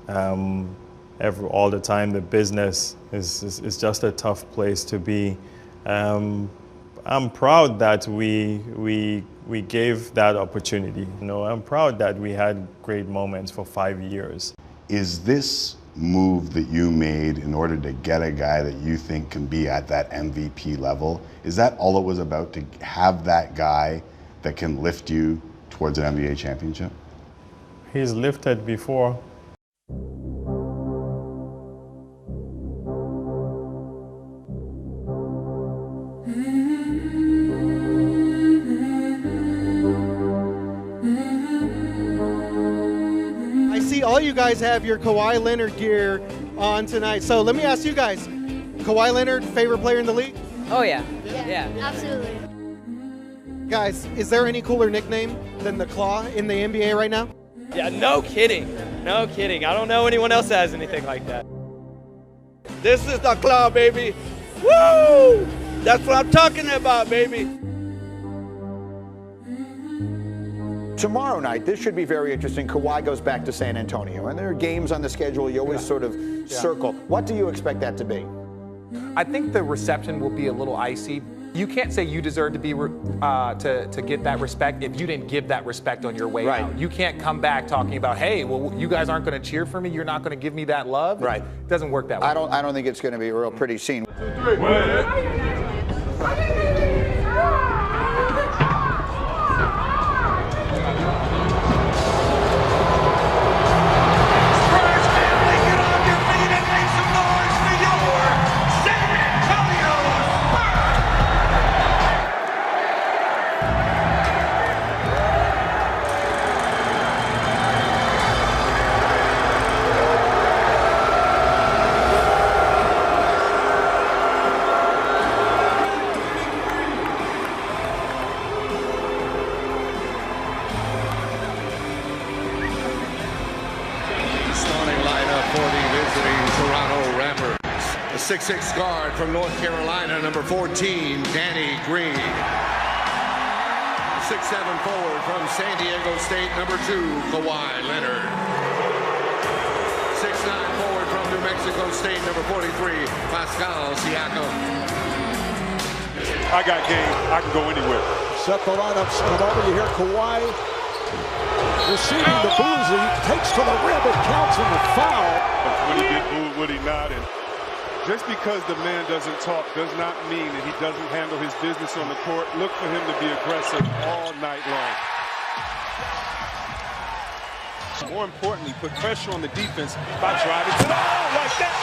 all the time. The business is just a tough place to be. I'm proud that we gave that opportunity. You know, I'm proud that we had great moments for 5 years. Is this move that you made in order to get a guy that you think can be at that MVP level, is that all it was about, to have that guy that can lift you towards an NBA championship? He's lifted before. I see all you guys have your Kawhi Leonard gear on tonight. So let me ask you guys, Kawhi Leonard, favorite player in the league? Oh yeah. Yeah, absolutely. Guys, is there any cooler nickname than the Claw in the NBA right now? Yeah, no kidding. No kidding. I don't know anyone else that has anything like that. This is the Claw, baby. Woo! That's what I'm talking about, baby. Tomorrow night, this should be very interesting. Kawhi goes back to San Antonio, and there are games on the schedule you always sort of circle. What do you expect that to be? I think the reception will be a little icy. You can't say you deserve to be to get that respect if you didn't give that respect on your way out. You can't come back talking about, hey, well, you guys aren't going to cheer for me. You're not going to give me that love. Right. It doesn't work that way. I don't think it's going to be a real pretty scene. 2, 3. Starting lineup for the visiting Toronto Raptors. The 6'6" guard from North Carolina, number 14, Dwane Casey. 6'7" forward from San Diego State, number 2, Kawhi Leonard. 6'9" forward from New Mexico State, number 43, Siakam. I got game. I can go anywhere. Set the lineups. Come over, you hear Kawhi receiving the booze. He takes to the rim. It counts in the foul. Would he get booed? Would he not? And just because the man doesn't talk does not mean that he doesn't handle his business on the court. Look for him to be aggressive all night long. More importantly, put pressure on the defense by driving to the hole like that.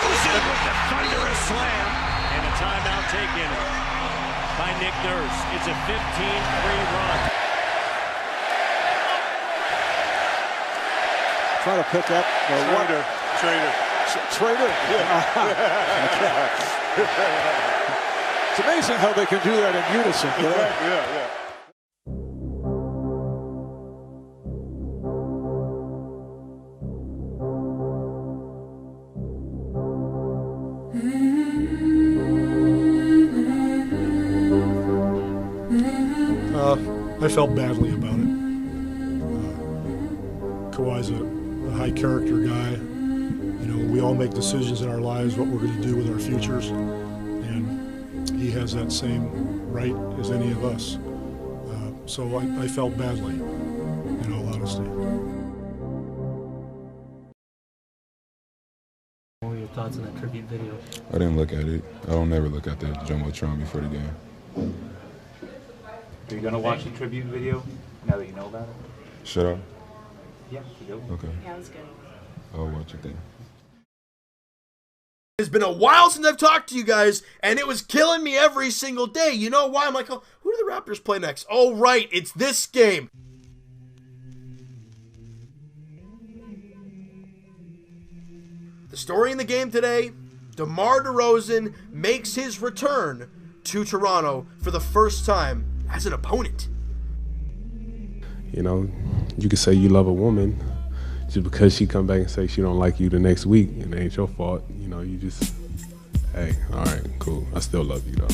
With the thunderous slam and a timeout taken by Nick Nurse. It's a 15-3 run. Trying to pick up the Trader. Yeah. It's amazing how they can do that in unison. Yeah. I felt badly about it. Kawhi's a high character guy. You know, we all make decisions in our lives what we're going to do with our futures, and he has that same right as any of us. So I felt badly, in all honesty. What were your thoughts on that tribute video? I didn't look at it. I don't never look at the Jumbotron before the game. Are you going to watch the tribute video now that you know about it? Should I? Yeah, you do. Okay. Yeah, it was good. I'll watch it then. It's been a while since I've talked to you guys, and it was killing me every single day. You know why? I'm like, oh, who do the Raptors play next? Oh, right, it's this game. The story in the game today, DeMar DeRozan makes his return to Toronto for the first time as an opponent. You know, you could say you love a woman just because she come back and say she don't like you the next week, and it ain't your fault. You know, you just, hey, all right, cool. I still love you though.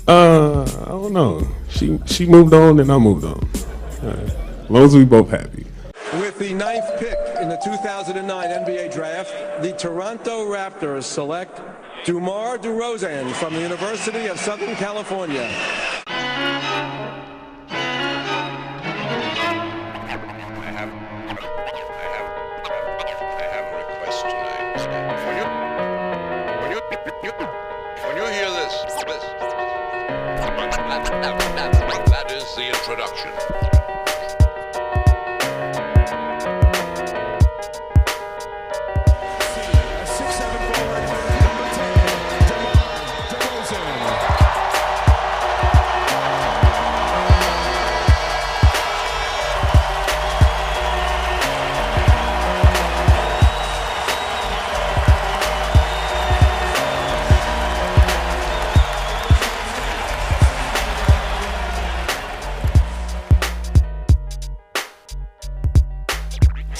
I don't know. She moved on and I moved on. As long as we both happy. With the 9th pick in the 2009 NBA draft, the Toronto Raptors select DeRozan from the University of Southern California. When you hear this, that is the introduction.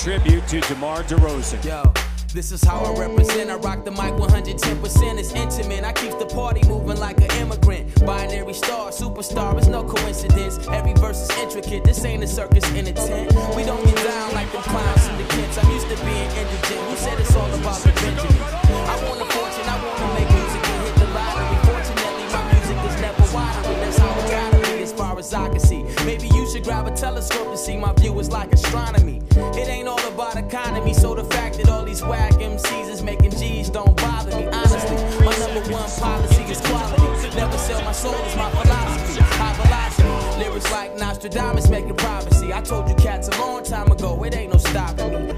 Tribute to DeMar DeRozan. Yo, this is how I represent. I rock the mic 110%. It's intimate. I keep the party moving like an immigrant. Binary star, superstar, it's no coincidence. Every verse is intricate. This ain't a circus in a tent. We don't get down like them clowns in the kids. I'm used to being indigent. Who said it's all about the Benjamins? I want a fortune. I want to make music and hit the lottery. Fortunately, my music is never watery. That's how it gotta be as far as I can see. Maybe you should grab a telescope to see my view is like astronomy. It ain't all about economy, so the fact that all these whack MCs is making G's don't bother me. Honestly, my #1 policy is quality. Never sell my soul is my philosophy. High velocity, lyrics like Nostradamus making prophecy. I told you cats a long time ago, it ain't no stopping me.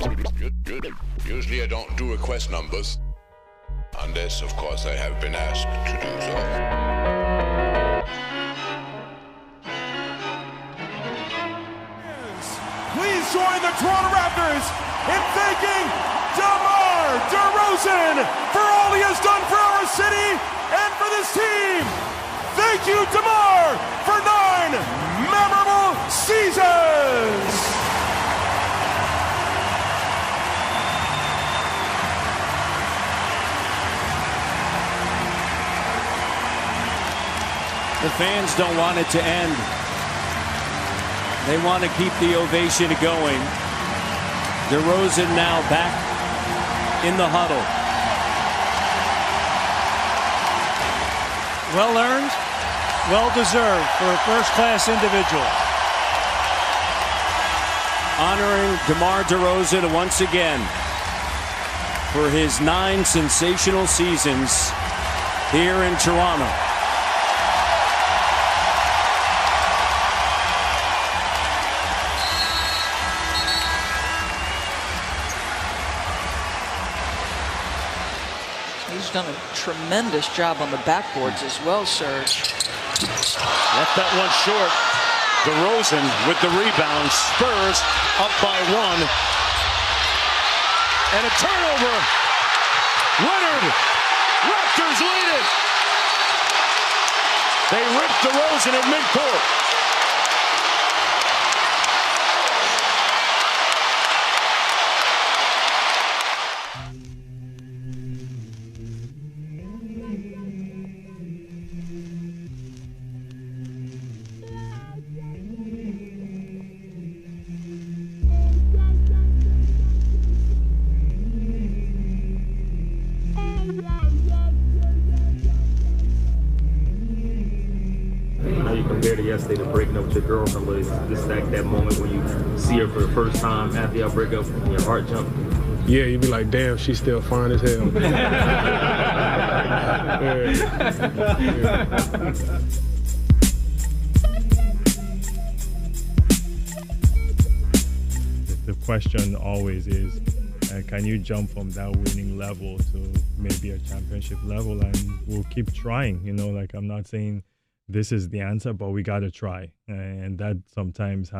Usually I don't do request numbers, unless, of course, I have been asked to do so. Please join the Toronto Raptors in thanking DeMar DeRozan for all he has done for our city and for this team. Thank you, DeMar, for 9 memorable seasons. The fans don't want it to end. They want to keep the ovation going. DeRozan now back in the huddle. Well earned, well deserved for a first-class individual. Honoring DeMar DeRozan once again for his 9 sensational seasons here in Toronto. He's done a tremendous job on the backboards as well, sir. Left that one short. DeRozan with the rebound. Spurs up by 1. And a turnover. Leonard. Raptors lead it. They ripped DeRozan at midcourt. Compared to yesterday, the breaking up with your girlfriend, but it's just that moment when you see her for the first time after y'all break up and your heart jump. Yeah, you be like, damn, she's still fine as hell. The question always is, can you jump from that winning level to maybe a championship level? And we'll keep trying, like I'm not saying this is the answer, but we got to try. And that sometimes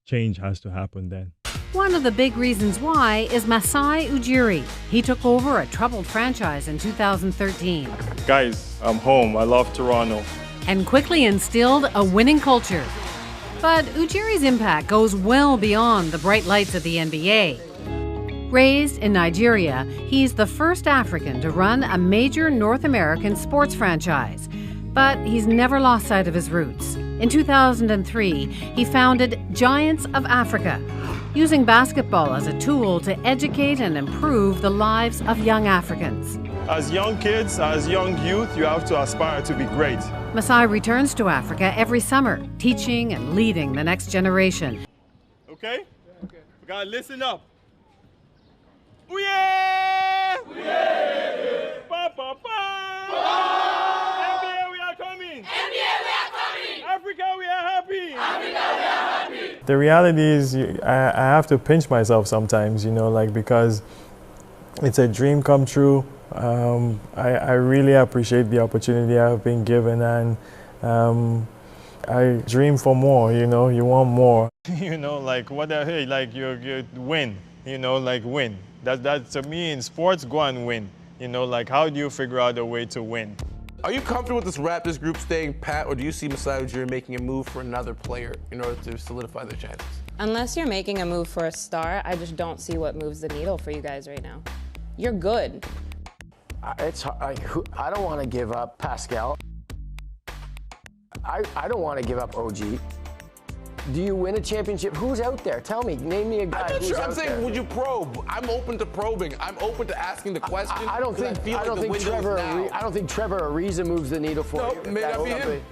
change has to happen then. One of the big reasons why is Masai Ujiri. He took over a troubled franchise in 2013. Guys, I'm home. I love Toronto. And quickly instilled a winning culture. But Ujiri's impact goes well beyond the bright lights of the NBA. Raised in Nigeria, he's the first African to run a major North American sports franchise. But he's never lost sight of his roots. In 2003, he founded Giants of Africa, using basketball as a tool to educate and improve the lives of young Africans. as young kids, as young youth, you have to aspire to be great. Masai returns to Africa every summer, teaching and leading the next generation. Okay? We gotta listen up. Ooh yeah! Ooh yeah! Pa, pa, pa! NBA, we are coming! NBA, we are coming! Africa, we are happy! Africa, we are happy! The reality is I have to pinch myself sometimes, you know, like, because it's a dream come true. I really appreciate the opportunity I've been given, and I dream for more, you know, you want more. You know, like, what the hell, like, you win, you know, like, win. That to me, in sports, go and win. You know, like, how do you figure out a way to win? Are you comfortable with this Raptors group staying pat, or do you see Masai Ujiri making a move for another player in order to solidify their chances? Unless you're making a move for a star, I just don't see what moves the needle for you guys right now. You're good. I don't want to give up Pascal. I don't want to give up OG. Do you win a championship? Who's out there? Tell me. Name me a guy. I'm not who's sure. I'm out saying, there. would you probe? I'm open to probing. I'm open to asking the question. I don't think Trevor Ariza moves the needle for you. May not be him.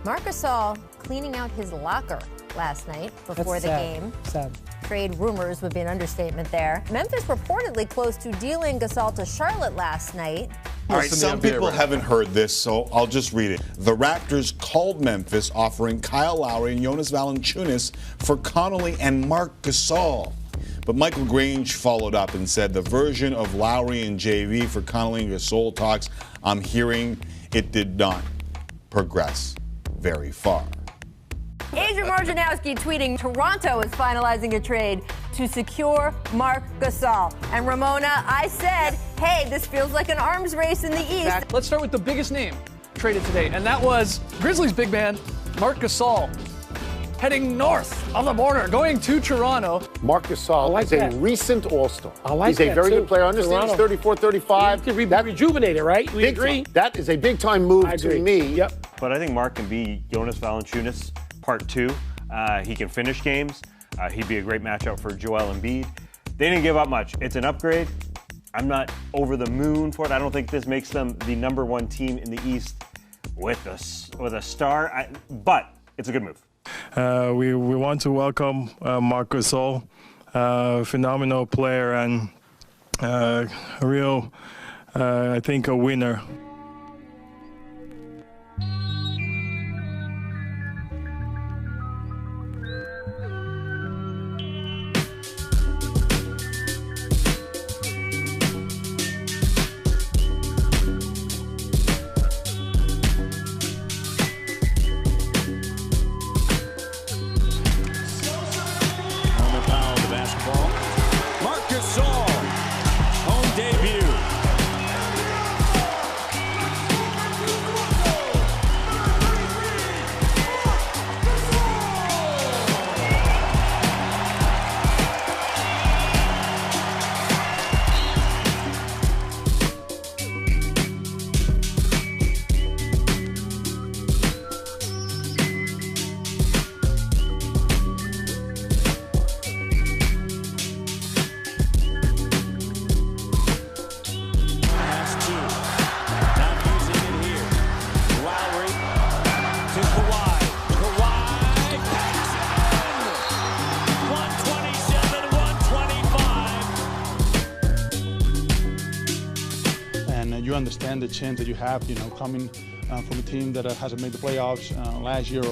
Marc Gasol cleaning out his locker last night before the game. Sad. Trade rumors would be an understatement there. Memphis reportedly close to dealing Gasol to Charlotte last night. All right, some people haven't heard this, so I'll just read it. The Raptors called Memphis offering Kyle Lowry and Jonas Valanciunas for Connolly and Marc Gasol. But Michael Grange followed up and said the version of Lowry and JV for Connolly and Gasol talks I'm hearing, it did not progress very far. Adrian Wojnarowski tweeting, Toronto is finalizing a trade to secure Marc Gasol. And Ramona, I said, hey, this feels like an arms race in the East. Let's start with the biggest name traded today, and that was Grizzlies big man Marc Gasol, heading north of the border, going to Toronto. Marc Gasol is a recent All-Star. I like He's a very good player. I understand he's 34, 35. He can rejuvenate it, right? We agree? That is a big-time move to me. Yep. But I think Marc can be Jonas Valanciunas Part 2. He can finish games. He'd be a great matchup for Joel Embiid. They didn't give up much. It's an upgrade. I'm not over the moon for it. I don't think this makes them the #1 team in the East with a star, but it's a good move. We want to welcome Marc Gasol, phenomenal player and a real, I think, a winner. You understand the chance that you have, you know, coming from a team that hasn't made the playoffs last year,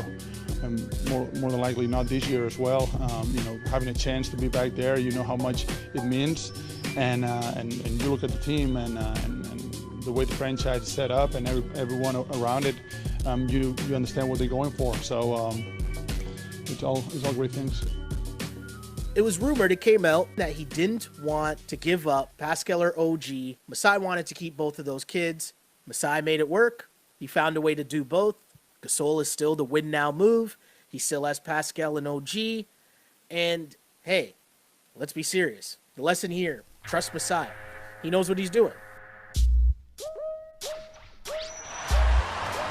and more than likely not this year as well. You know, having a chance to be back there, you know how much it means, and you look at the team and the way the franchise is set up and everyone around it, you understand what they're going for. So it's all great things. It was rumored, it came out, that he didn't want to give up Pascal or OG. Masai wanted to keep both of those kids. Masai made it work. He found a way to do both. Gasol is still the win now move. He still has Pascal and OG. And, hey, let's be serious. The lesson here, trust Masai. He knows what he's doing.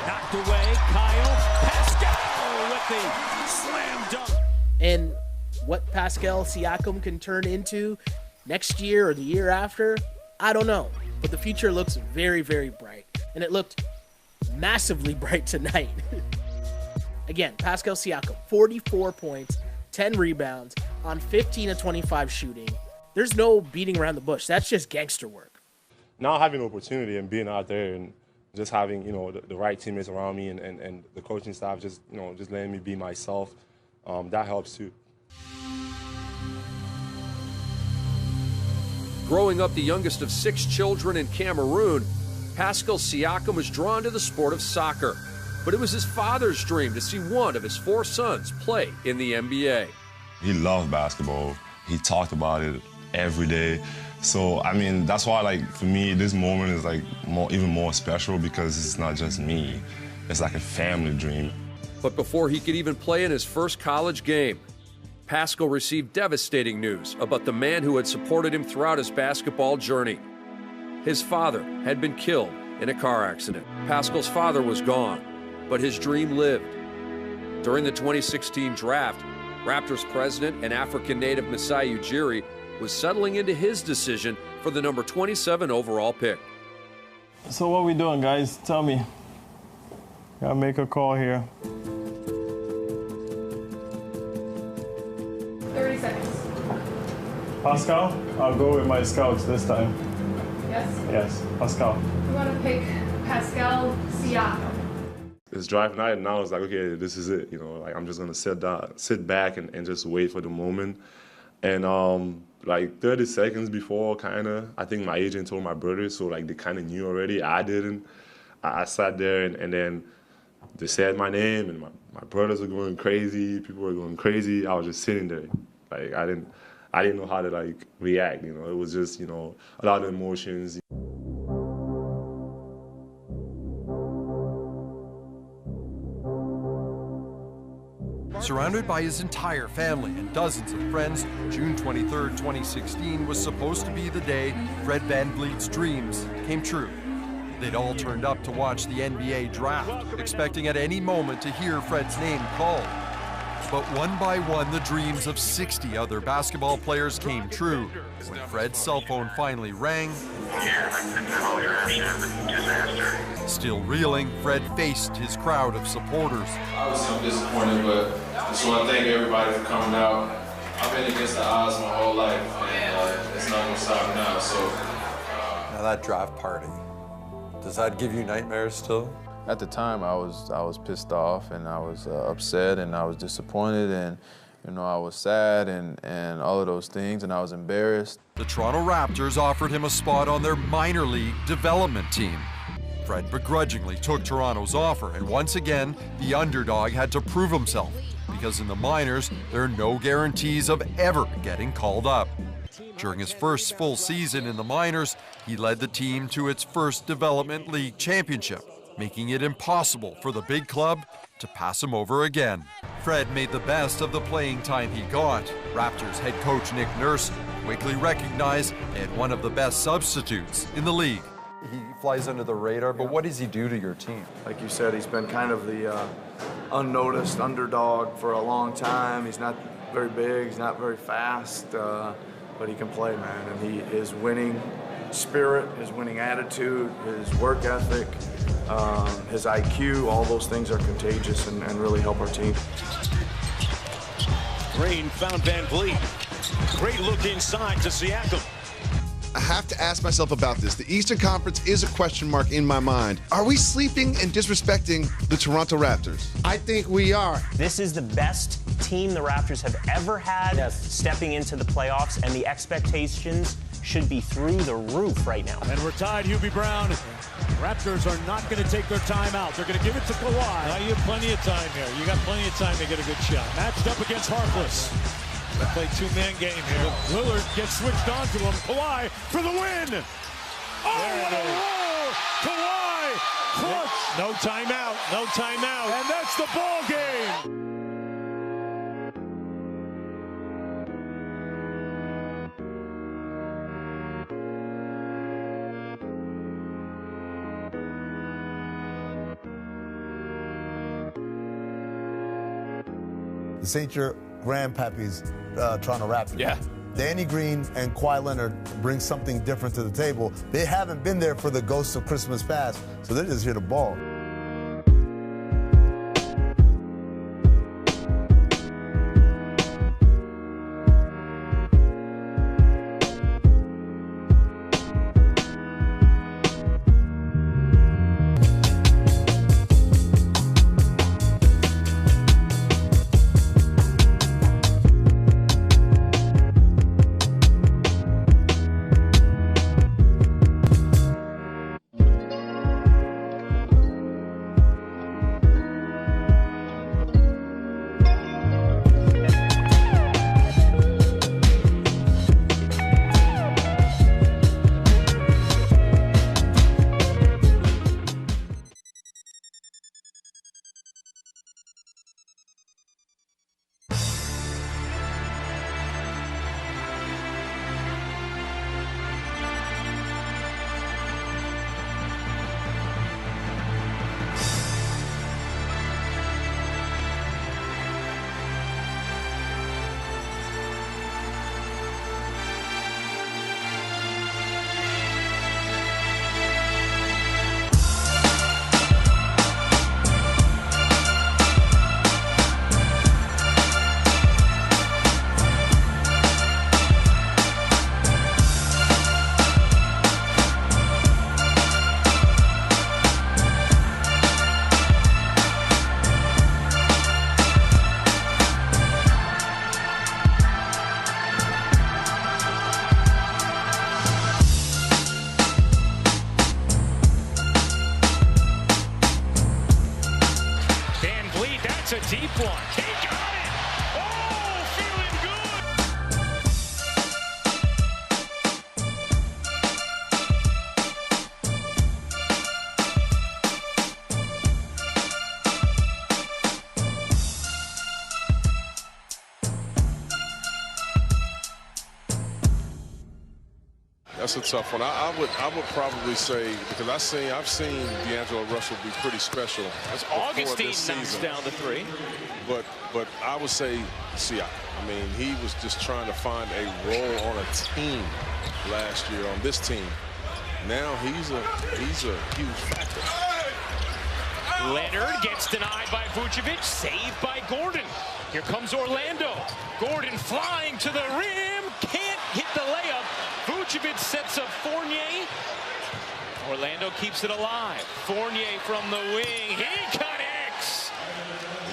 Knocked away, Kyle. Pascal with the slam dunk. And what Pascal Siakam can turn into next year or the year after, I don't know. but the future looks very, very bright. And it looked massively bright tonight. Again, Pascal Siakam, 44 points, 10 rebounds on 15 of 25 shooting. There's no beating around the bush. That's just gangster work. Now having the opportunity and being out there and just having, the right teammates around me and the coaching staff just letting me be myself, that helps too. Growing up the youngest of 6 children in Cameroon, Pascal Siakam was drawn to the sport of soccer. But it was his father's dream to see one of his 4 sons play in the NBA. He loved basketball. He talked about it every day. So, that's why, for me, this moment is, even more special because it's not just me. It's like a family dream. But before he could even play in his first college game, Pascal received devastating news about the man who had supported him throughout his basketball journey. His father had been killed in a car accident. Pascal's father was gone, but his dream lived. During the 2016 draft, Raptors president and African native Masai Ujiri was settling into his decision for the number 27 overall pick. So what we doing, guys? Tell me. Gotta make a call here. 30 seconds. Pascal, I'll go with my scouts this time. Yes? Yes, Pascal. We want to pick Pascal Siakam. It's draft night, and now it's like, okay, this is it. I'm just gonna sit back and just wait for the moment. And 30 seconds before, I think my agent told my brother, so they kind of knew already. I didn't. I sat there, and then they said my name, and my brothers were going crazy. People were going crazy. I was just sitting there, I didn't know how to react. It was just a lot of emotions. Surrounded by his entire family and dozens of friends, June 23, 2016 was supposed to be the day Fred VanVleet's dreams came true. They'd all turned up to watch the NBA draft, expecting at any moment to hear Fred's name called. But one by one, the dreams of 60 other basketball players came true. When Fred's cell phone finally rang, still reeling, Fred faced his crowd of supporters. Obviously, I'm disappointed, but I just want to thank everybody for coming out. I've been against the odds my whole life, and it's not going to stop me now. So, now that draft party, does that give you nightmares still? At the time, I was pissed off, and I was upset, and I was disappointed, and I was sad, and all of those things, and I was embarrassed. The Toronto Raptors offered him a spot on their minor league development team. Fred begrudgingly took Toronto's offer, and once again, the underdog had to prove himself, because in the minors, there are no guarantees of ever getting called up. During his first full season in the minors, he led the team to its first development league championship, making it impossible for the big club to pass him over again. Fred made the best of the playing time he got. Raptors head coach Nick Nurse quickly recognized they had one of the best substitutes in the league. He flies under the radar, but what does he do to your team? Like you said, he's been kind of the unnoticed underdog for a long time. He's not very big, he's not very fast, but he can play, man. And his winning spirit, his winning attitude, his work ethic, his IQ, all those things are contagious and really help our team. Green found VanVleet. Great look inside to Siakam. I have to ask myself about this. The Eastern Conference is a question mark in my mind. Are we sleeping and disrespecting the Toronto Raptors? I think we are. This is the best team the Raptors have ever had stepping into the playoffs, and the expectations should be through the roof right now. And we're tied, Hubie Brown. Raptors are not going to take their time out. They're going to give it to Kawhi. Now you have plenty of time here. You got plenty of time to get a good shot. Matched up against Harkless. They play two-man game here. Lillard gets switched on to him. Kawhi for the win. Oh, what a roll! Kawhi, clutch. No timeout. No timeout. And that's the ball game. This ain't your grandpappy's Toronto Raptors. Yeah. Danny Green and Kawhi Leonard bring something different to the table. They haven't been there for the ghosts of Christmas past, so they're just here to ball. That's a tough one. I would probably say, because I've seen D'Angelo Russell be pretty special. As Augustine knocks down the three. But I would say Siakam. I mean, he was just trying to find a role on a team last year, on this team. Now he's a huge factor. Leonard gets denied by Vucevic, saved by Gordon. Here comes Orlando. Gordon flying to the rim, can't hit the layup. Vucevic sets up Fournier. Orlando keeps it alive. Fournier from the wing, he connects.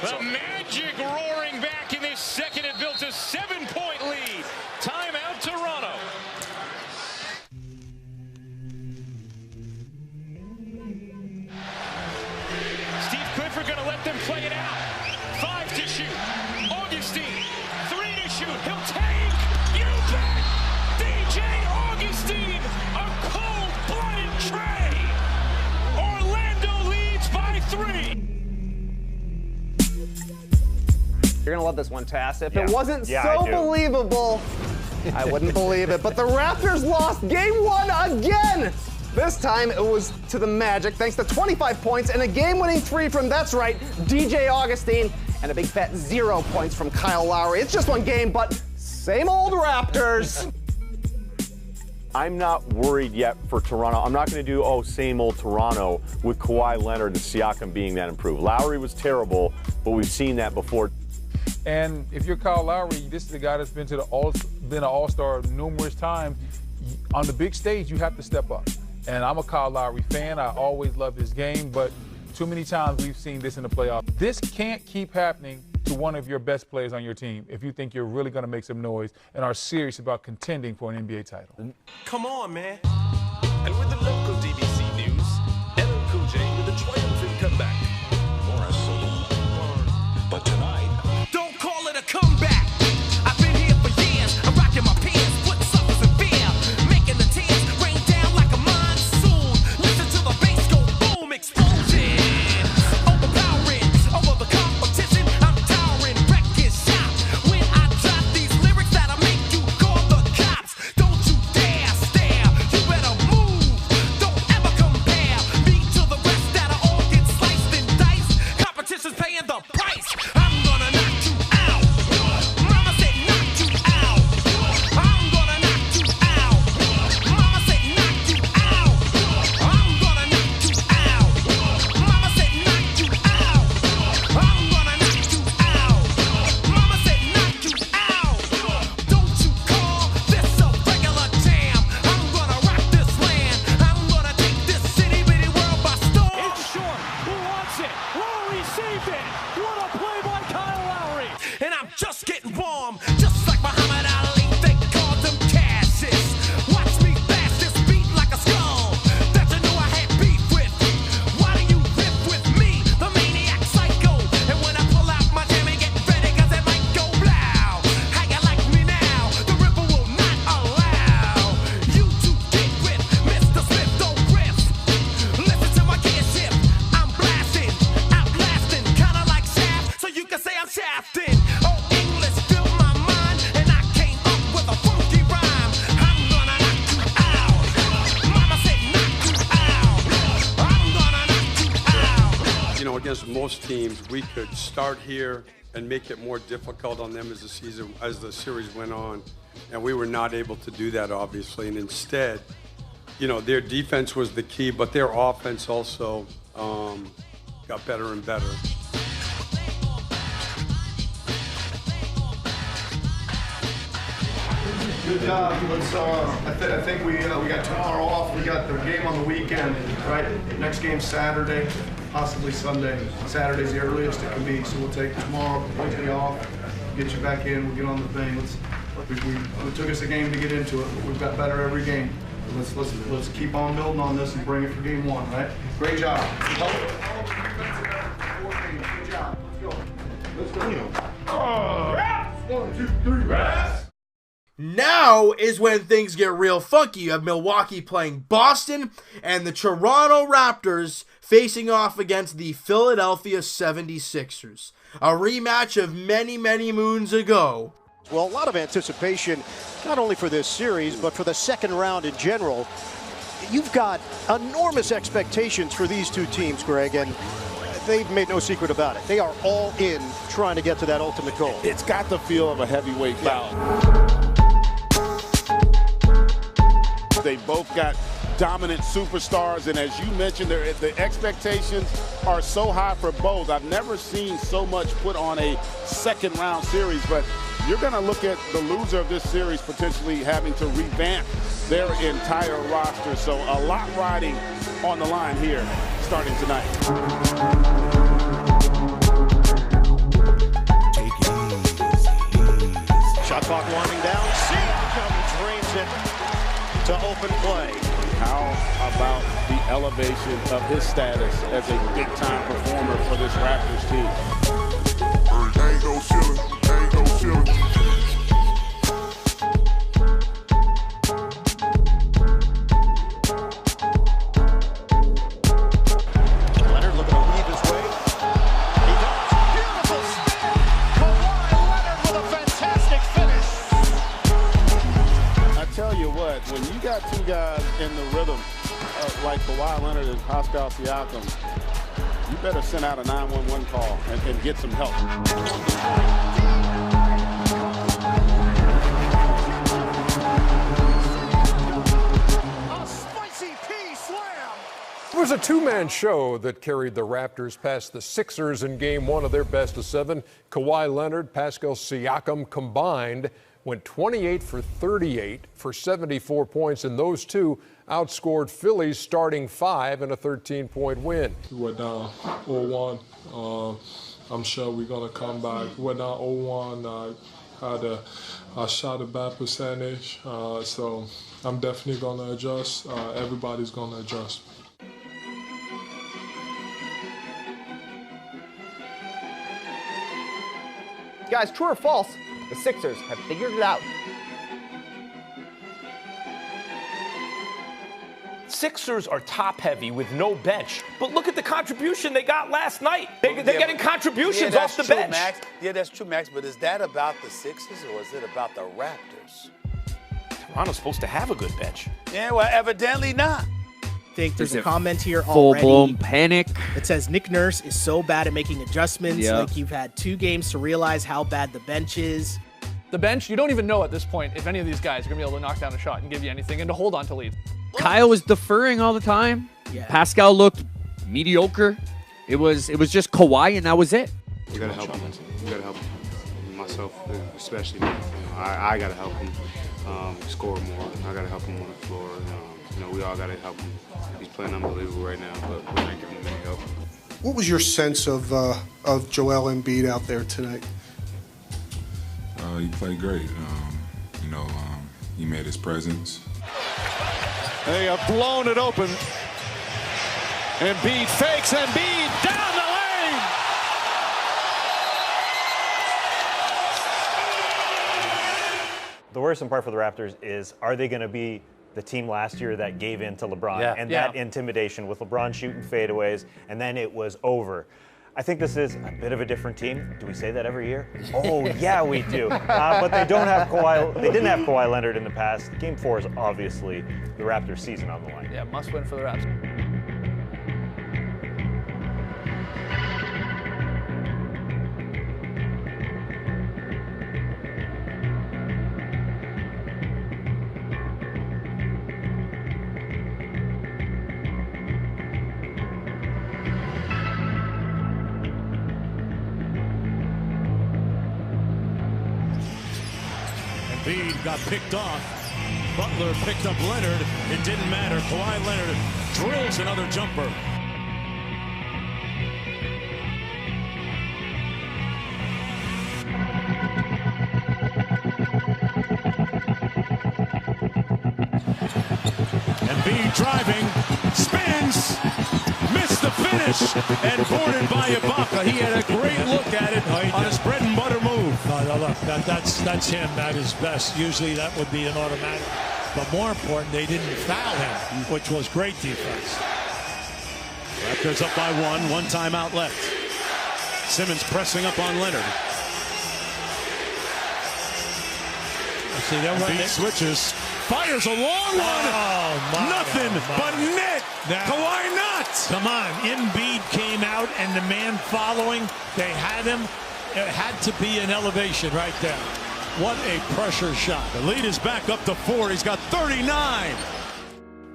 The Magic roaring back in this second. It built a 7-point lead. Timeout, Toronto. Steve Clifford gonna let them play it out. 5 to shoot. Augustine, 3 to shoot. He'll take. You bet. DJ Augustine, a cold-blooded tray. Orlando leads by 3. You're gonna love this one, Tass. If it wasn't so believable, I wouldn't believe it. But the Raptors lost game 1 again. This time it was to the Magic, thanks to 25 points and a game-winning 3 from, that's right, DJ Augustine, and a big fat 0 points from Kyle Lowry. It's just one game, but same old Raptors. I'm not worried yet for Toronto. I'm not going to do, same old Toronto with Kawhi Leonard and Siakam being that improved. Lowry was terrible, but we've seen that before. And if you're Kyle Lowry, this is the guy that's been an All-Star numerous times. On the big stage, you have to step up. And I'm a Kyle Lowry fan. I always love his game, but too many times we've seen this in the playoffs. This can't keep happening to one of your best players on your team if you think you're really going to make some noise and are serious about contending for an NBA title. Come on, man. And with the local DBC news, LL Cool J with a triumphant comeback. But tonight, don't call it a comeback. I've been here for years. I'm rocking my pants, putting suckers in fear, making the tears rain down like a monsoon. Listen to the bass go boom, explosion. Overpowering over the competition. I'm towering, wrecking shop. When I drop these lyrics that'll make you call the cops. Don't you dare stare. You better move. Don't ever most teams, we could start here and make it more difficult on them as the series went on. And we were not able to do that, obviously. And instead, you know, their defense was the key, but their offense also got better and better. Good job. I think we got tomorrow off. We got the game on the weekend, right? Next game Saturday, possibly Sunday. Saturday's the earliest it can be, so we'll take tomorrow completely off. Get you back in. We'll get on the thing. It took us a game to get into it, but we've got better every game. Let's keep on building on this and bring it for game one, right? Great job. Good job. Let's go. Let's go. 1, 2, 3, Raps. Now is when things get real funky. You have Milwaukee playing Boston and the Toronto Raptors facing off against the Philadelphia 76ers. A rematch of many, many moons ago. Well, a lot of anticipation, not only for this series, but for the second round in general. You've got enormous expectations for these two teams, Greg, and they've made no secret about it. They are all in trying to get to that ultimate goal. It's got the feel of a heavyweight bout. They both got dominant superstars, and as you mentioned, the expectations are so high for both. I've never seen so much put on a second round series, but you're going to look at the loser of this series potentially having to revamp their entire roster. So a lot riding on the line here starting tonight. Shot clock winding down. Siakam drains it to open play. How about the elevation of his status as a big-time performer for this Raptors team? Ain't no chillin', ain't no chillin'. Leonard looking to weave his way. He does. Beautiful spin. Kawhi Leonard with a fantastic finish. I tell you what, when you got two guys in the rhythm like Kawhi Leonard and Pascal Siakam, you better send out a 911 call and get some help. A spicy pea slam. It was a two-man show that carried the Raptors past the Sixers in game one of their best of seven. Kawhi Leonard, Pascal Siakam combined went 28 for 38 for 74 points, and those two outscored Philly's starting five in a 13-point win. We went down 0-1. I'm sure we're going to come back. We went down 0-1. I shot a bad percentage, so I'm definitely going to adjust. Everybody's going to adjust. Guys, true or false, the Sixers have figured it out. Sixers are top-heavy with no bench, but look at the contribution they got last night. They're getting contributions off the bench. Max. Yeah, that's true, Max, but is that about the Sixers or is it about the Raptors? Toronto's supposed to have a good bench. Yeah, well, evidently not. I think there's a comment here full-blown already. Panic. It says Nick Nurse is so bad at making adjustments. Yep. Like you've had 2 games to realize how bad the bench is. The bench, you don't even know at this point if any of these guys are going to be able to knock down a shot and give you anything and to hold on to leads. Kyle was deferring all the time. Yeah. Pascal looked mediocre. It was just Kawhi, and that was it. You gotta help him. You gotta help him. Myself, especially me. You know, I gotta help him score more. I gotta help him on the floor. You know, we all gotta help him. He's playing unbelievable right now, but we're not giving him any help. What was your sense of Joel Embiid out there tonight? He played great. He made his presence. They have blown it open. Embiid fakes, Embiid down the lane. The worrisome part for the Raptors is, are they going to be the team last year that gave in to LeBron that intimidation with LeBron shooting fadeaways, and then it was over? I think this is a bit of a different team. Do we say that every year? Oh, yeah, we do. But they don't have Kawhi. They didn't have Kawhi Leonard in the past. Game 4 is obviously the Raptors' season on the line. Yeah, must win for the Raptors. Embiid got picked off. Butler picked up Leonard. It didn't matter. Kawhi Leonard drills another jumper. Embiid driving, spins, missed the finish, and boarded by Ibaka. He had a great look at it on his bread and butter move. No, look, that's him at his best. Usually that would be an automatic. But more important, they didn't foul him, which was great defense. Raptors up by one timeout left. Simmons pressing up on Leonard. See, Embiid switches, fires a long one. Nothing but net. Kawhi not. Come on, Embiid came out, and the man following, they had him. It had to be an elevation right there. What a pressure shot. The lead is back up to 4. He's got 39.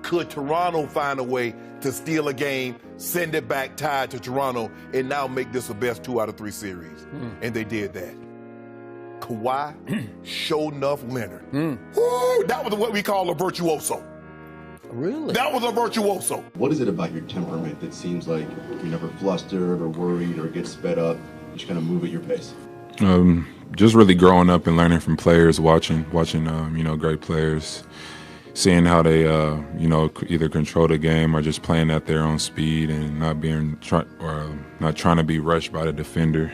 Could Toronto find a way to steal a game, send it back tied to Toronto, and now make this a best 2 out of 3 series? And they did that. Kawhi showed enough Leonard. Woo, that was what we call a virtuoso. Really? That was a virtuoso. What is it about your temperament that seems like you're never flustered or worried or get sped up? You just kind of move at your pace. Just really growing up and learning from players, watching great players, seeing how they either control the game or just playing at their own speed and not trying to be rushed by the defender.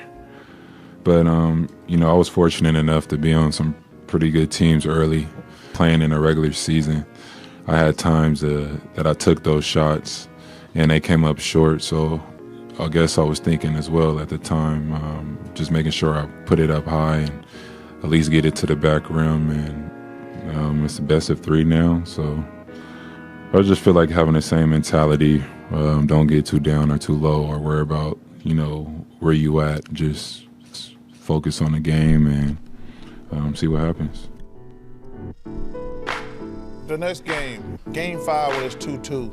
But I was fortunate enough to be on some pretty good teams early, playing in a regular season. I had times that I took those shots and they came up short, so I guess I was thinking as well at the time, just making sure I put it up high and at least get it to the back rim. And it's the best of 3 now, so I just feel like having the same mentality. Don't get too down or too low or worry about where you at. Just focus on the game and see what happens. The next game, Game 5, when it's 2-2.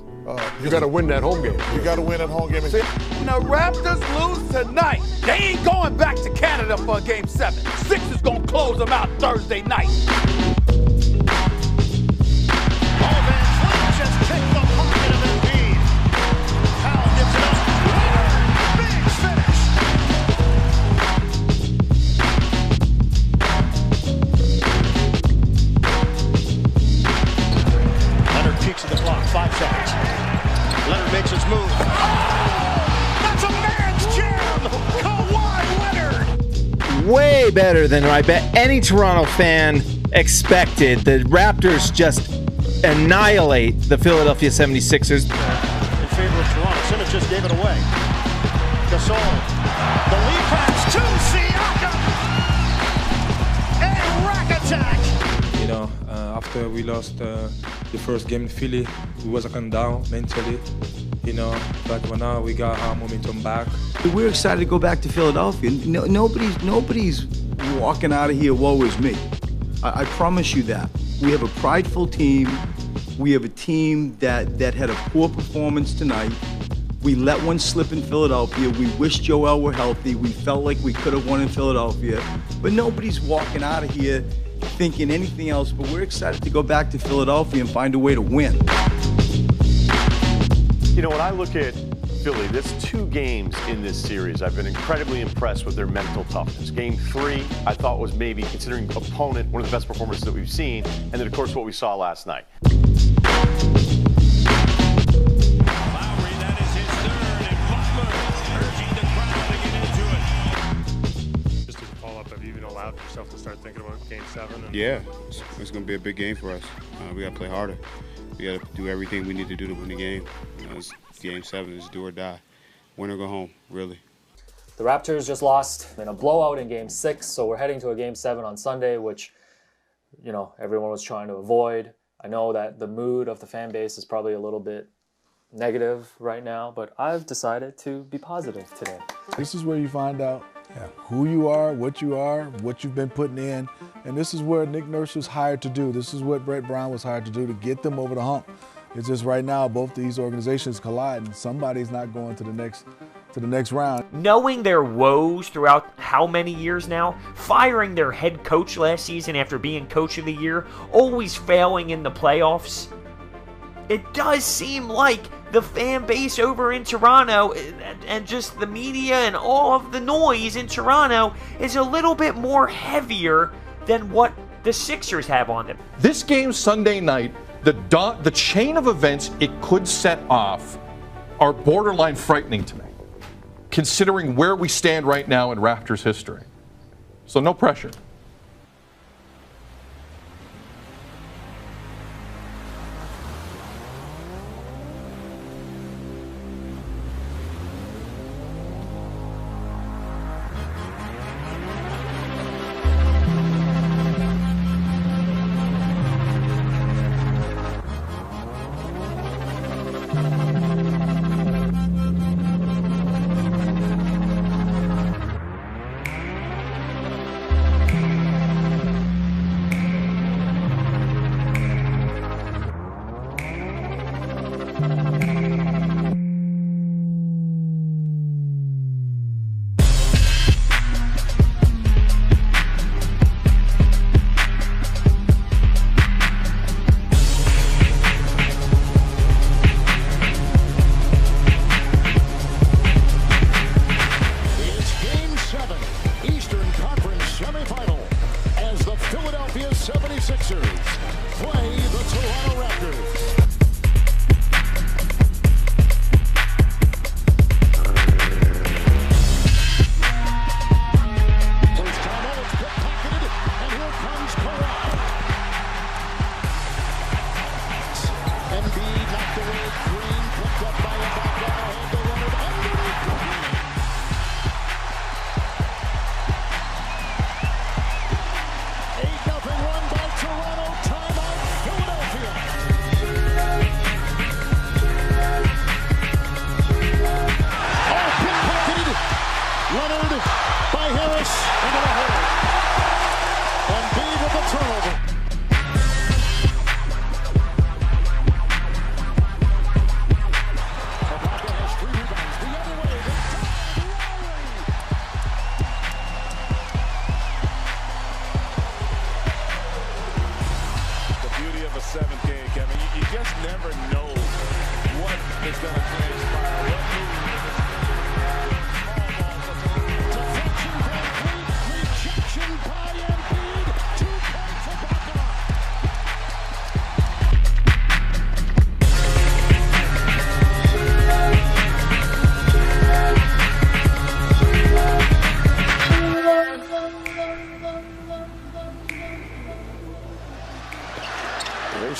You got to win that home game. You got to win that home game. When the Raptors lose tonight, they ain't going back to Canada for Game 7. Sixers gonna close them out Thursday night. VanVleet just kicked the pocket of Embiid. Powell gets it up. Big finish. Leonard peeks at the clock, 5 seconds. Leonard makes his move. That's a man's jam! Kawhi Leonard! Way better than I bet any Toronto fan expected. The Raptors just annihilate the Philadelphia 76ers. In favor of Toronto. Simmons just gave it away. Gasol. The lead pass to Siakam. A rack attack. After we lost the first game in Philly, we was kind of down mentally, but now we got our momentum back. We're excited to go back to Philadelphia. Nobody's walking out of here, woe is me. I promise you that. We have a prideful team. We have a team that had a poor performance tonight. We let one slip in Philadelphia. We wish Joel were healthy. We felt like we could have won in Philadelphia. But nobody's walking out of here thinking anything else, but we're excited to go back to Philadelphia and find a way to win. When I look at Philly, there's 2 games in this series. I've been incredibly impressed with their mental toughness. Game 3, I thought was maybe, considering opponent, one of the best performances that we've seen, and then, of course, what we saw last night. Yourself to start thinking about Game 7? Yeah, it's going to be a big game for us. We got to play harder. We got to do everything we need to do to win the game. It's Game 7 is do or die. Win or go home, really. The Raptors just lost in a blowout in Game 6, so we're heading to a Game 7 on Sunday, which, everyone was trying to avoid. I know that the mood of the fan base is probably a little bit negative right now, but I've decided to be positive today. This is where you find out who you are, what you've been putting in, and this is where Nick Nurse was hired to do. This is what Brett Brown was hired to do, to get them over the hump. It's just right now both these organizations collide, and somebody's not going to the for the next round. Knowing their woes throughout how many years now, firing their head coach last season after being coach of the year, always failing in the playoffs, it does seem like the fan base over in Toronto and just the media and all of the noise in Toronto is a little bit more heavier than what the Sixers have on them. This game Sunday night, the chain of events it could set off are borderline frightening to me, considering where we stand right now in Raptors history. So no pressure.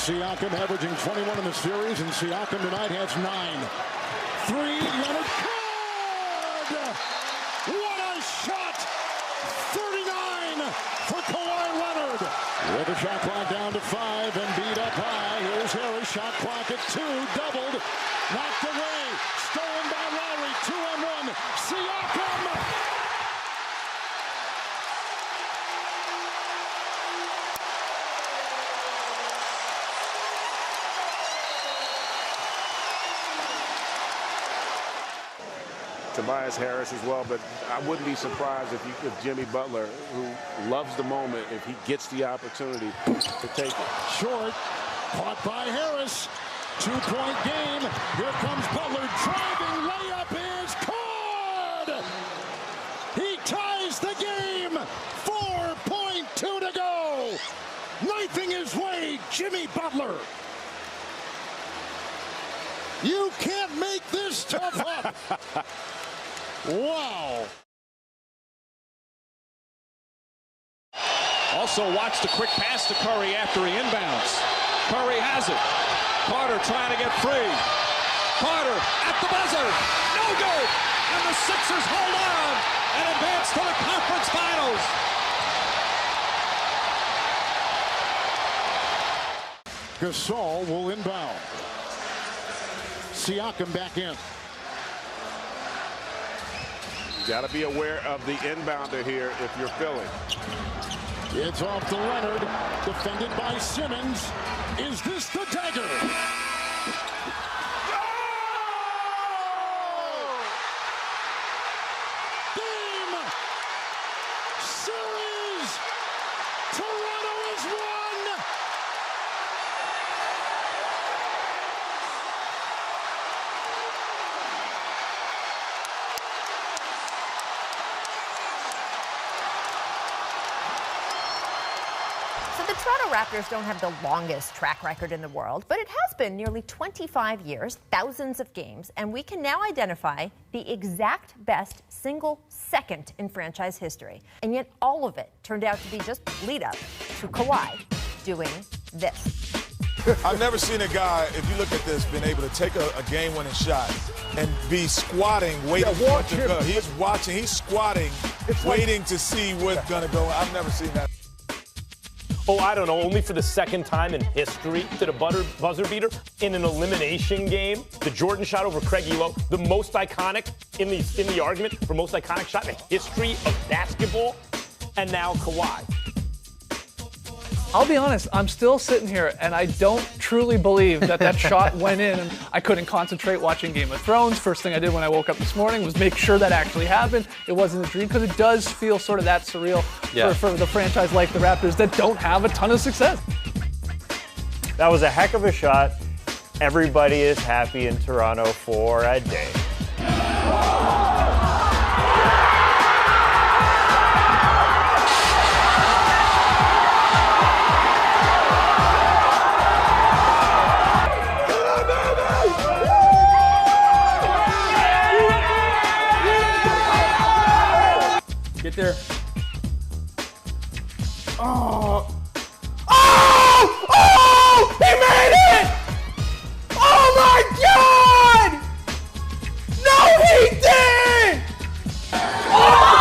Siakam averaging 21 in the series, and Siakam tonight has 9. 3, Leonard. Good! What a shot! 39 for Kawhi Leonard. With the shot clock down to 5 and beat up high. Here's Harris, shot clock at 2, doubled, knocked away, stolen by Lowry, 2-on-1. Siakam! Tobias Harris as well, but I wouldn't be surprised if Jimmy Butler, who loves the moment, if he gets the opportunity to take it. Short, caught by Harris. 2-point game. Here comes Butler driving. Layup is good. He ties the game. 4.2 to go. Knifing his way, Jimmy Butler. You can't make this tough up. Wow. Also watch the quick pass to Curry after he inbounds. Curry has it. Carter trying to get free. Carter at the buzzer. No good. And the Sixers hold on and advance to the conference finals. Gasol will inbound. Siakam back in. You got to be aware of the inbounder here if you're Philly. It's off to Leonard, defended by Simmons. Is this the dagger? Toronto has won! So the Toronto Raptors don't have the longest track record in the world, but it has been nearly 25 years, thousands of games, and we can now identify the exact best single second in franchise history. And yet all of it turned out to be just lead up to Kawhi doing this. I've never seen a guy, if you look at this, been able to take a game-winning shot and be squatting, waiting for it to go. He's watching, he's squatting, waiting to see what's going to go. I've never seen that. Oh, I don't know, only for the second time in history did a buzzer beater in an elimination game. The Jordan shot over Craig Elo, the most iconic in the argument for most iconic shot in the history of basketball. And now Kawhi. I'll be honest, I'm still sitting here and I don't truly believe that shot went in. And I couldn't concentrate watching Game of Thrones. First thing I did when I woke up this morning was make sure that actually happened. It wasn't a dream, because it does feel sort of that surreal for the franchise like the Raptors that don't have a ton of success. That was a heck of a shot. Everybody is happy in Toronto for a day. Get there. Oh! Oh! Oh! He made it! Oh my God! No, he did! Oh!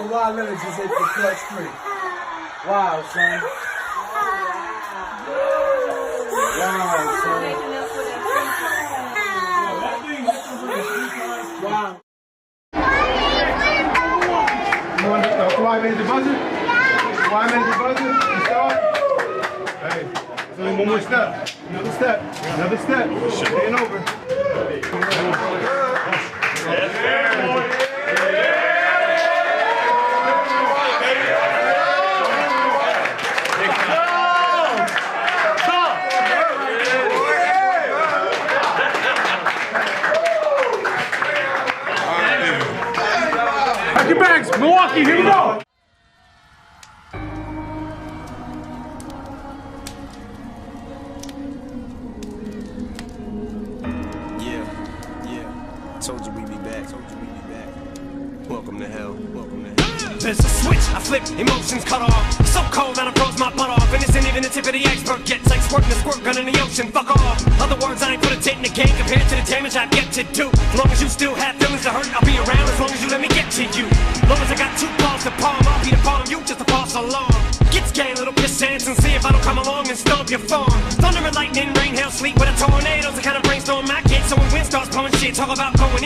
Kawhi Leonard just hit the clutch three. Wow, son. Wow, son. Wow. You want Kawhi made the buzzer? Kawhi made the buzzer? You saw it? Hey, there's only one more step. Another step. Another step. Staying over. Pack your bags, Milwaukee, here we go! Told you we'd be back. Welcome to hell. There's a switch, I flip, emotions cut off. So cold that I froze my butt off. And this ain't even the tip of the iceberg yet. It's like squirting a squirt gun in the ocean, fuck off. Other words, I ain't put a dent in the game compared to the damage I get to do. As long as you still have feelings to hurt, I'll be around as long as you let me get to you. As long as I got 2 balls to palm, I'll be the palm you just to pass along. Get scared, little pissants, and see if I don't come along and stomp your farm. Thunder and lightning, rain, hail, sleet with a tornado's the kind of brainstorm I get. So when wind starts blowing shit, talk about going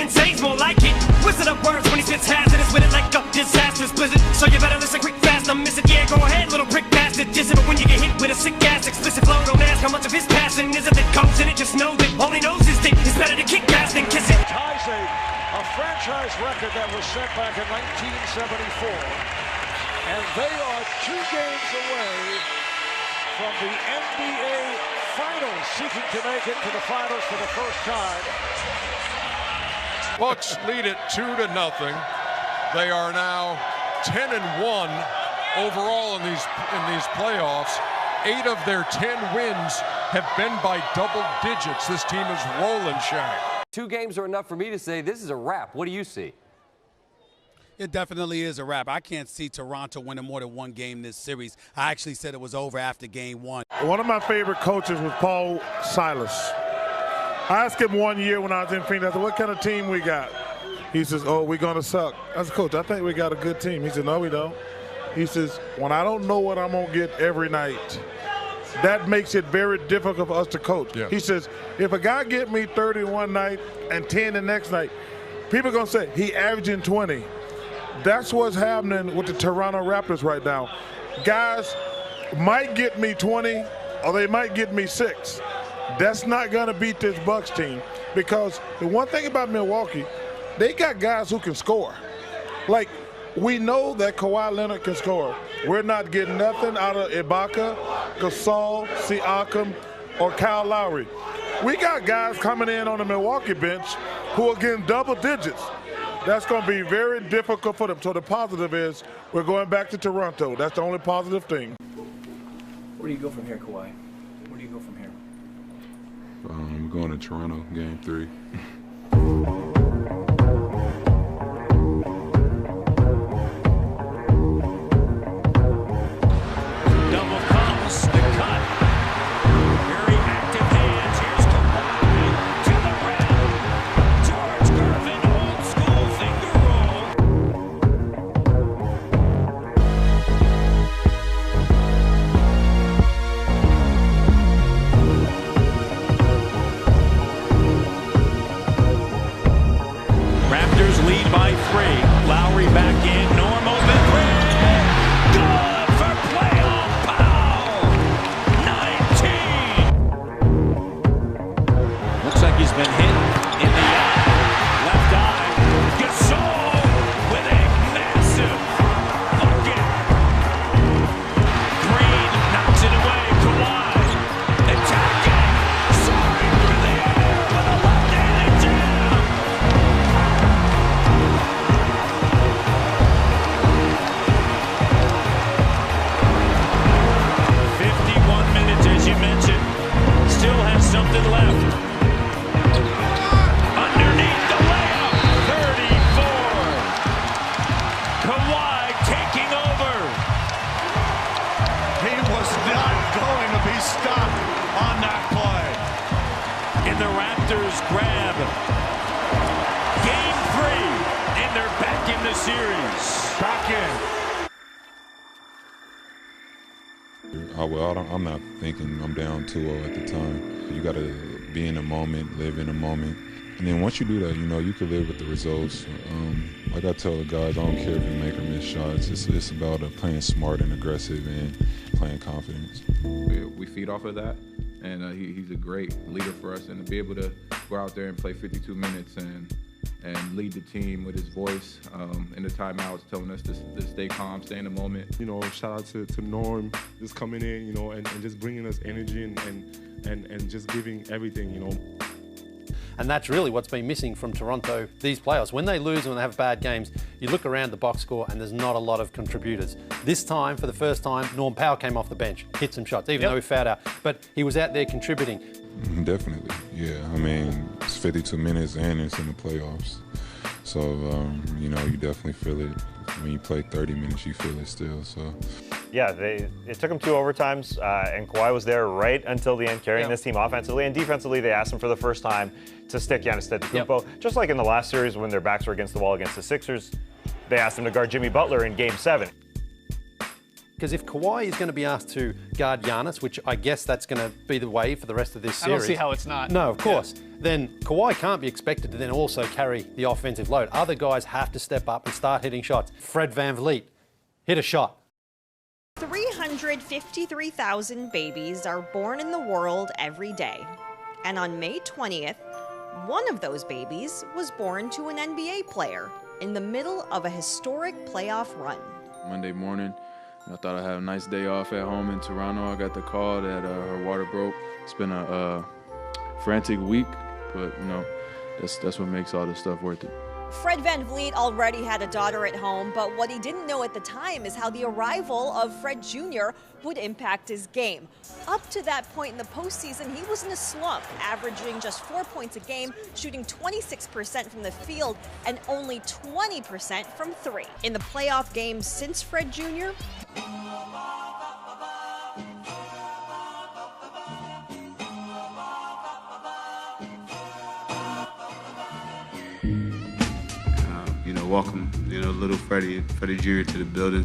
insane's more like it. Wizard up words when he spits hazardous with it like a disastrous blizzard. So you better listen quick, fast, I'm missing. Yeah, go ahead, little prick bastard, diss it. But when you get hit with a sick ass explicit flow, don't ask how much of his passion is it that goes in it. Just know that all he knows is that it's better to kick ass than kiss it. Ties a franchise record that was set back in 1974. And they are 2 games away from the NBA Finals, seeking to make it to the Finals for the first time. Bucks lead it 2-0. They are now 10-1 overall in these playoffs. 8 of their 10 wins have been by double digits. This team is rolling, Shaq. 2 games are enough for me to say this is a wrap. What do you see? It definitely is a wrap. I can't see Toronto winning more than one game this series. I actually said it was over after game one. One of my favorite coaches was Paul Silas. I asked him one year when I was in Phoenix, I said, what kind of team we got? He says, oh, we're going to suck. I said, Coach, I think we got a good team. He said, no, we don't. He says, when I don't know what I'm going to get every night, that makes it very difficult for us to coach. Yeah. He says, if a guy get me 30 one night and 10 the next night, people are going to say, he averaging 20. That's what's happening with the Toronto Raptors right now. Guys might get me 20 or they might get me 6. That's not going to beat this Bucks team because the one thing about Milwaukee, they got guys who can score. Like, we know that Kawhi Leonard can score. We're not getting nothing out of Ibaka, Gasol, Siakam, or Kyle Lowry. We got guys coming in on the Milwaukee bench who are getting double digits. That's going to be very difficult for them. So the positive is we're going back to Toronto. That's the only positive thing. Where do you go from here, Kawhi? Where do you go from here? I'm going to Toronto, game 3. The Raptors grab game 3, and they're back in the series. Back in. I'm not thinking I'm down 2-0 at the time. You got to be in the moment, live in the moment. And then once you do that, you can live with the results. Like I tell the guys, I don't care if you make or miss shots. It's about playing smart and aggressive and playing confidence. We feed off of that. And he's a great leader for us, and to be able to go out there and play 52 minutes and lead the team with his voice in the timeouts, telling us to stay calm, stay in the moment. Shout out to Norm, just coming in, and just bringing us energy and just giving everything, And that's really what's been missing from Toronto these playoffs. When they lose and when they have bad games, you look around the box score and there's not a lot of contributors. This time, for the first time, Norm Powell came off the bench, hit some shots, even though he fouled out. But he was out there contributing. Definitely, yeah. I mean, it's 52 minutes and it's in the playoffs. So, you definitely feel it. When you play 30 minutes, you feel it still, so. Yeah, it took them 2 overtimes, and Kawhi was there right until the end, carrying this team offensively. And defensively, they asked him for the first time to stick Giannis Antetokounmpo. Just like in the last series when their backs were against the wall against the Sixers, they asked him to guard Jimmy Butler in Game 7. Because if Kawhi is going to be asked to guard Giannis, which I guess that's going to be the way for the rest of this series. I don't see how it's not. No, of course. Then Kawhi can't be expected to then also carry the offensive load. Other guys have to step up and start hitting shots. Fred VanVleet, hit a shot. 353,000 babies are born in the world every day. And on May 20th, one of those babies was born to an NBA player in the middle of a historic playoff run. Monday morning, I thought I'd have a nice day off at home in Toronto. I got the call that her water broke. It's been a frantic week, but that's what makes all this stuff worth it. Fred VanVleet already had a daughter at home, but what he didn't know at the time is how the arrival of Fred Jr. would impact his game. Up to that point in the postseason, he was in a slump, averaging just 4 points a game, shooting 26% from the field and only 20% from three. In the playoff games since Fred Jr., welcome, little Freddie Jr. to the building.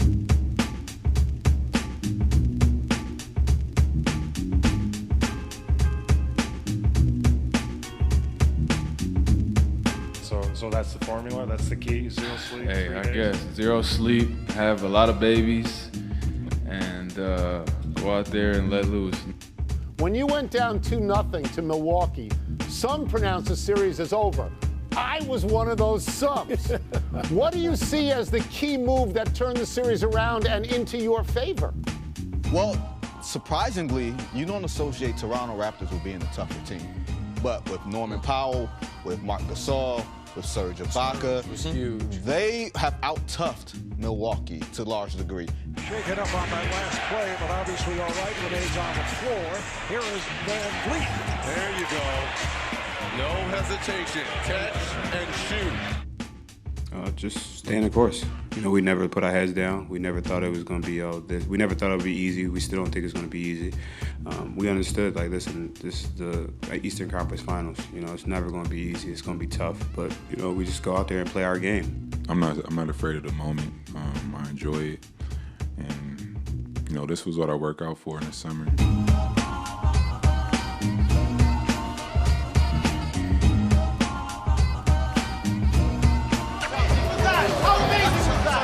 So that's the formula, that's the key, 0 sleep. Hey, I guess 0 sleep, have a lot of babies, and go out there and let loose. When you went down 2-0 to Milwaukee, some pronounced the series as over. I was one of those subs. What do you see as the key move that turned the series around and into your favor? Well, surprisingly, you don't associate Toronto Raptors with being a tougher team. But with Norman Powell, with Marc Gasol, with Serge Ibaka, they have out-toughed Milwaukee to a large degree. Shaken up on that last play, but obviously all right when he's on the floor. Here is VanVleet. There you go. No hesitation, catch and shoot. Just staying the course. We never put our heads down. We never thought it was going to be this. We never thought it would be easy. We still don't think it's going to be easy. We understood, listen, this is the Eastern Conference Finals. It's never going to be easy. It's going to be tough. But, we just go out there and play our game. I'm not afraid of the moment. I enjoy it. And, this was what I work out for in the summer.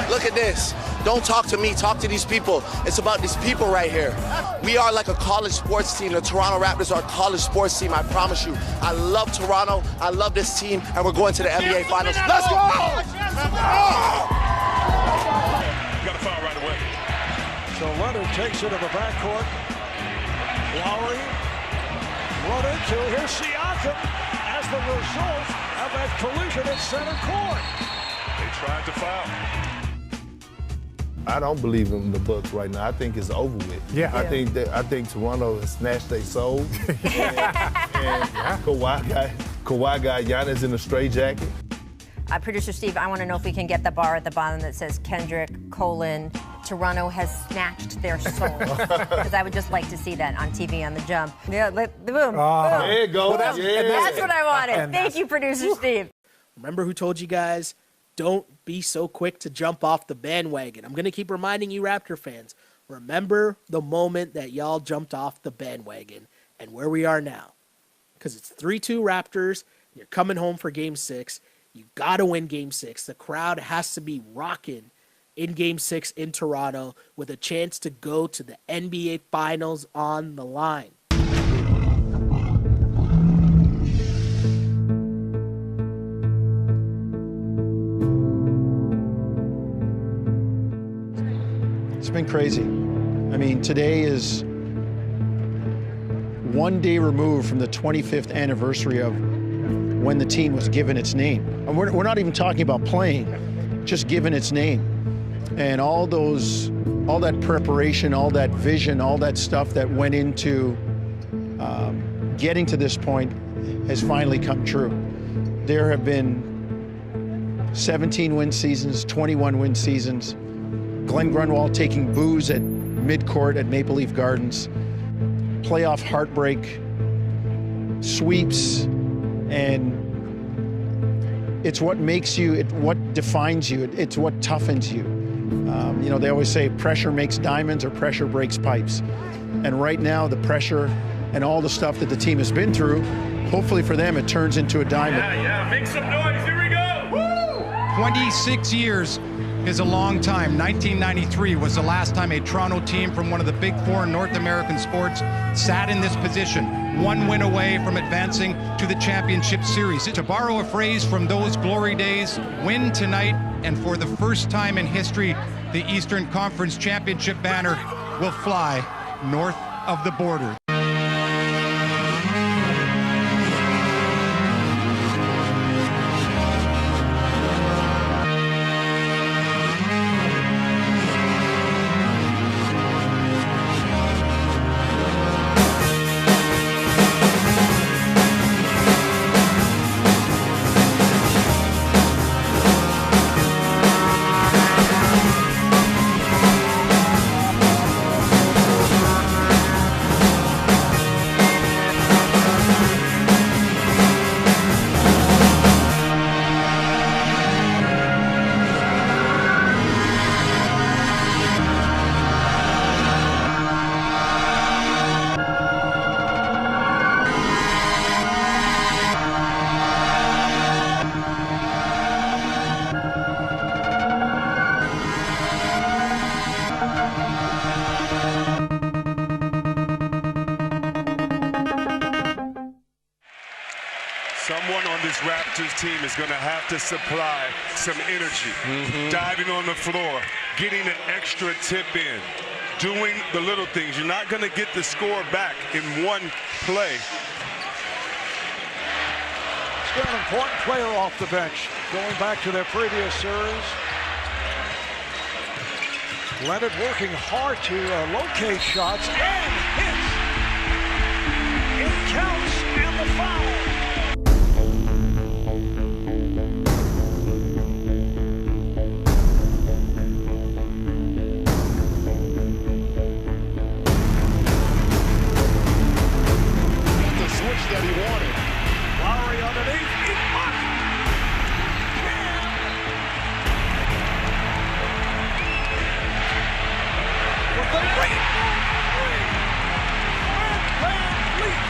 Look at this. Don't talk to me, talk to these people. It's about these people right here. We are like a college sports team. The Toronto Raptors are a college sports team, I promise you. I love Toronto, I love this team, and we're going to the NBA Finals. Let's go! You got to foul right away. So Leonard takes it to the backcourt. Lowry, running to here's Siakam as the result of that collision at center court. They tried to foul. I don't believe in the Bucks right now. I think it's over with. Yeah. I think Toronto has snatched their soul. and Kawhi got Giannis in a straitjacket. Producer Steve, I want to know if we can get the bar at the bottom that says Kendrick, Toronto has snatched their soul. Because I would just like to see that on TV on the jump. Yeah, boom. There you go. That's what I wanted. Thank you, Producer Steve. Remember who told you guys, don't be so quick to jump off the bandwagon. I'm going to keep reminding you, Raptor fans, remember the moment that y'all jumped off the bandwagon and where we are now. Because it's 3-2 Raptors. You're coming home for Game 6. You got to win Game 6. The crowd has to be rocking in Game 6 in Toronto with a chance to go to the NBA Finals on the line. It's been crazy. I mean, today is 1 day removed from the 25th anniversary of when the team was given its name. And we're not even talking about playing, just given its name. And all that preparation, all that vision, all that stuff that went into getting to this point has finally come true. There have been 17 win seasons, 21 win seasons. Glenn Grunwald taking boos at midcourt at Maple Leaf Gardens, playoff heartbreak, sweeps, and it's what makes you, what defines you, it's what toughens you. They always say pressure makes diamonds or pressure breaks pipes. And right now, the pressure and all the stuff that the team has been through, hopefully for them, it turns into a diamond. Yeah, make some noise, here we go! Woo! 26 years is a long time. 1993 was the last time a Toronto team from one of the big four in North American sports sat in this position, 1 win away from advancing to the championship series. To borrow a phrase from those glory days, win tonight, and for the first time in history, the Eastern Conference Championship banner will fly north of the border. Someone on this Raptors team is going to have to supply some energy. Diving on the floor, getting an extra tip in, doing the little things. You're not going to get the score back in one play. It's got an important player off the bench, going back to their previous series. Leonard working hard to locate shots and hits. It counts and the foul. The switch that he wanted. Lowry underneath. Ibaka. With the rainbow three. VanVleet.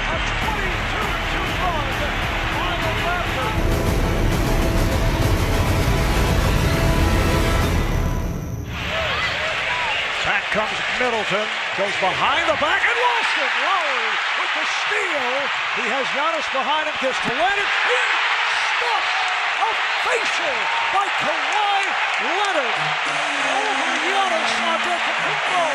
A 22-2 run by the Raptors. Back comes Middleton. Goes behind the back and lost it. Lowry with the steal. He has Giannis behind him. Gets to Leonard. He stopped a facial by Kawhi Leonard over Giannis Antetokounmpo.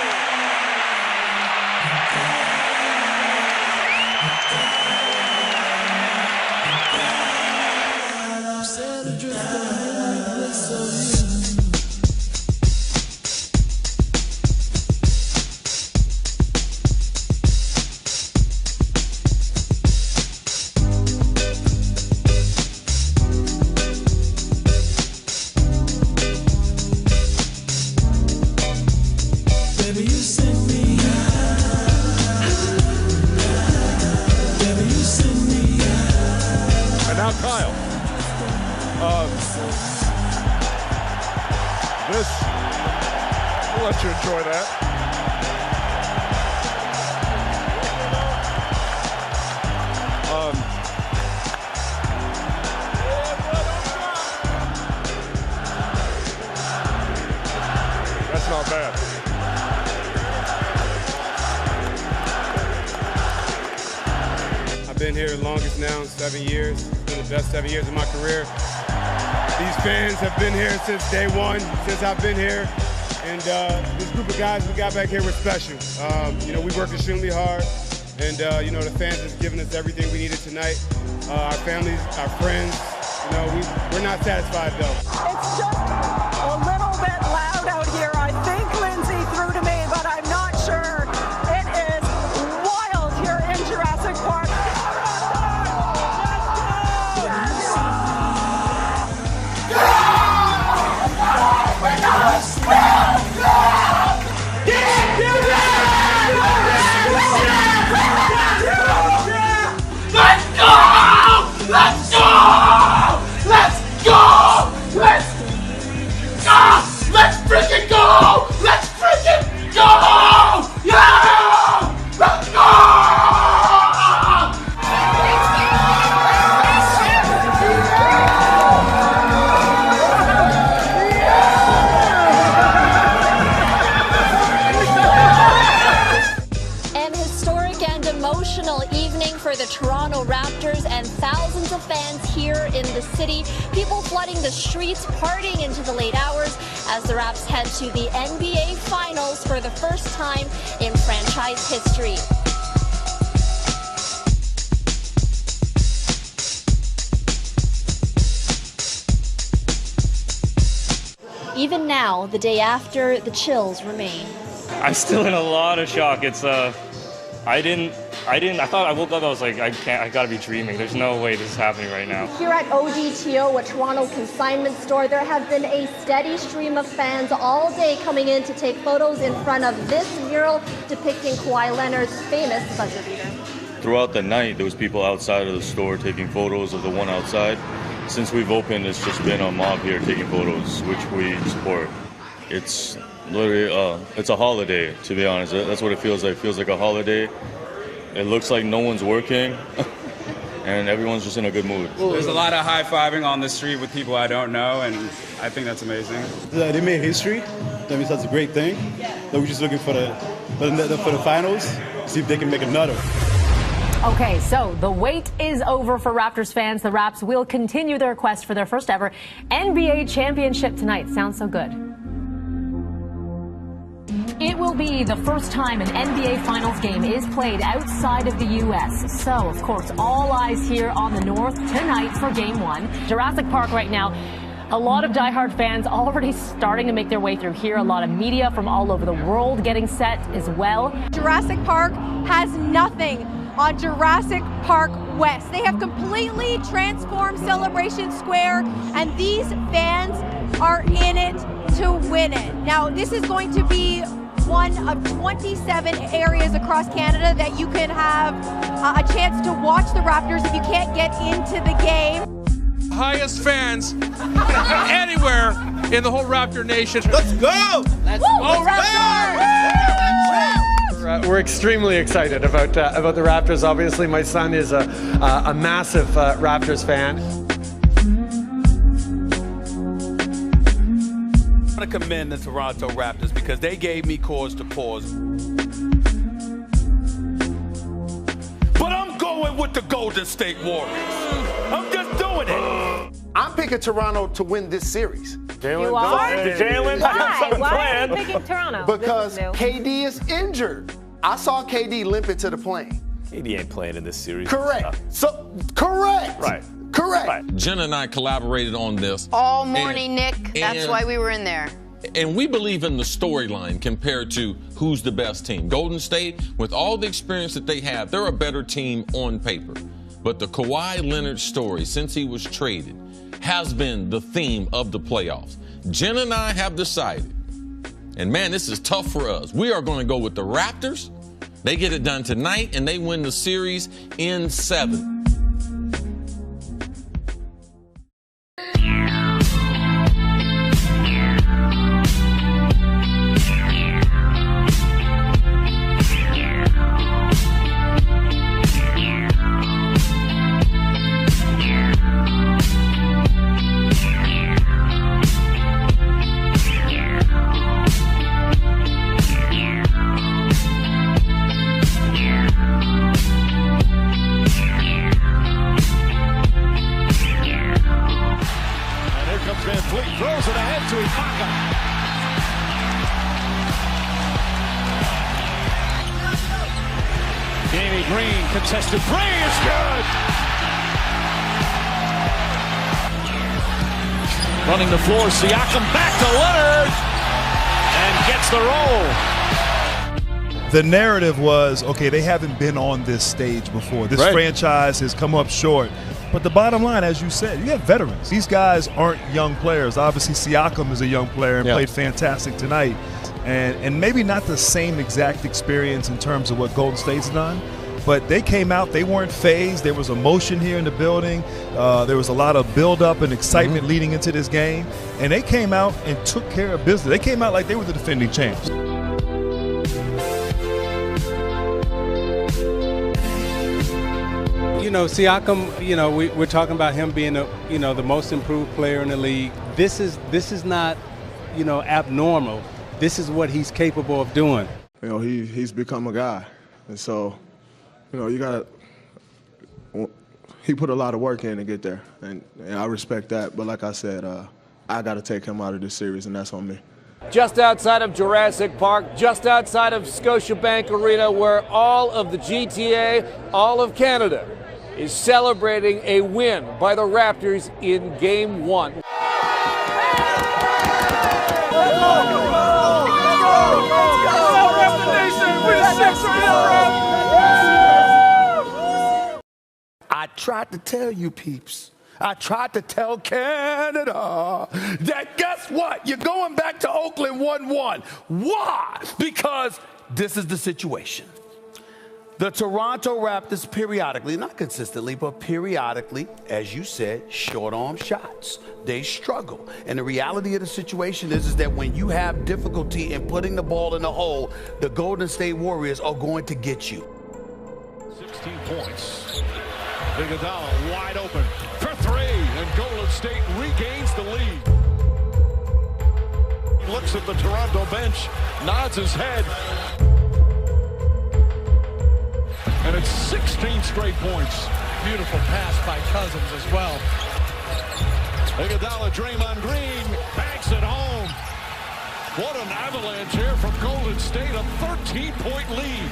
And now Kyle. We'll let you enjoy that. That's not bad. I've been here the longest now, 7 years. It's been the best 7 years of my career. These fans have been here since day one, since I've been here. And this group of guys we got back here was special. You know, we work extremely hard. And, you know, the fans have given us everything we needed tonight. Our families, our friends, you know, we're not satisfied though. It's just a little bit loud out here. I think Lindsay threw to me, but I'm not sure. It is wild here in Jurassic Park. Let's go! Let's go! Let's go! Let's go! Let's freaking go! Let's freaking go! Yeah! Let's go! An historic and emotional evening for the Toronto Raptors and thousands of fans here in the city. People flooding the streets, partying into the late hours as the Raps head to the NBA Finals for the first time in franchise history. Even now, the day after, the chills remain. I'm still in a lot of shock. It's I thought I woke up, I was like, I gotta be dreaming. There's no way this is happening right now. Here at ODTO, a Toronto consignment store, there have been a steady stream of fans all day coming in to take photos in front of this mural depicting Kawhi Leonard's famous buzzer beater. Throughout the night, there was people outside of the store taking photos of the one outside. Since we've opened, it's just been a mob here taking photos, which we support. It's literally, it's a holiday, to be honest. That's what it feels like. It feels like a holiday. It looks like no one's working, and everyone's just in a good mood. There's a lot of high-fiving on the street with people I don't know, and I think that's amazing. They made history. That means that's a great thing. We're just looking for the finals, see if they can make another. Okay, so the wait is over for Raptors fans. The Raps will continue their quest for their first ever NBA championship tonight. Sounds so good. It will be the first time an NBA Finals game is played outside of the U.S. So, of course, all eyes here on the North tonight for Game 1. Jurassic Park right now. A lot of diehard fans already starting to make their way through here. A lot of media from all over the world getting set as well. Jurassic Park has nothing on Jurassic Park West. They have completely transformed Celebration Square, and these fans are in it to win it. Now, this is going to be one of 27 areas across Canada that you can have a chance to watch the Raptors if you can't get into the game. Highest fans anywhere in the whole Raptor Nation. Let's go! Let's go, Raptors! We're extremely excited about the Raptors. Obviously, my son is a massive Raptors fan. I want to commend the Toronto Raptors because they gave me cause to pause. But I'm going with the Golden State Warriors. I'm just doing it. I'm picking Toronto to win this series. You are? Jalen? Why are you picking Toronto? Because KD is injured. I saw KD limp into the plane. KD ain't playing in this series. Correct. Correct. Right. Correct. Right. Jen and I collaborated on this. All morning, Nick. That's why we were in there. And we believe in the storyline compared to who's the best team. Golden State, with all the experience that they have, they're a better team on paper. But the Kawhi Leonard story, since he was traded, has been the theme of the playoffs. Jen and I have decided, and man, this is tough for us. We are going to go with the Raptors. They get it done tonight, and they win the series in 7. VanVleet throws it ahead to Ibaka. Danny Green, contested three is good. Running the floor, Siakam back to Leonard and gets the roll. The narrative was, okay, they haven't been on this stage before. This franchise has come up short. But the bottom line, as you said, you have veterans. These guys aren't young players. Obviously, Siakam is a young player and played fantastic tonight. And maybe not the same exact experience in terms of what Golden State's done, but they came out, they weren't phased. There was emotion here in the building. There was a lot of build-up and excitement leading into this game. And they came out and took care of business. They came out like they were the defending champs. You know, Siakam, you know, we're talking about him being the most improved player in the league. This is not, abnormal. This is what he's capable of doing. You know, he's become a guy. And so, he put a lot of work in to get there. And I respect that. But like I said, I got to take him out of this series, and that's on me. Just outside of Jurassic Park, just outside of Scotiabank Arena, where all of the GTA, all of Canada, is celebrating a win by the Raptors in Game 1. I tried to tell you, peeps. I tried to tell Canada that guess what? You're going back to Oakland 1-1. Why? Because this is the situation. The Toronto Raptors periodically, not consistently, but periodically, as you said, short-arm shots. They struggle. And the reality of the situation is that when you have difficulty in putting the ball in the hole, the Golden State Warriors are going to get you. 16 points. Iguodala wide open for three, and Golden State regains the lead. He looks at the Toronto bench, nods his head. And it's 16 straight points. Beautiful pass by Cousins as well. Iguodala, Draymond Green banks it home. What an avalanche here from Golden State, a 13-point lead.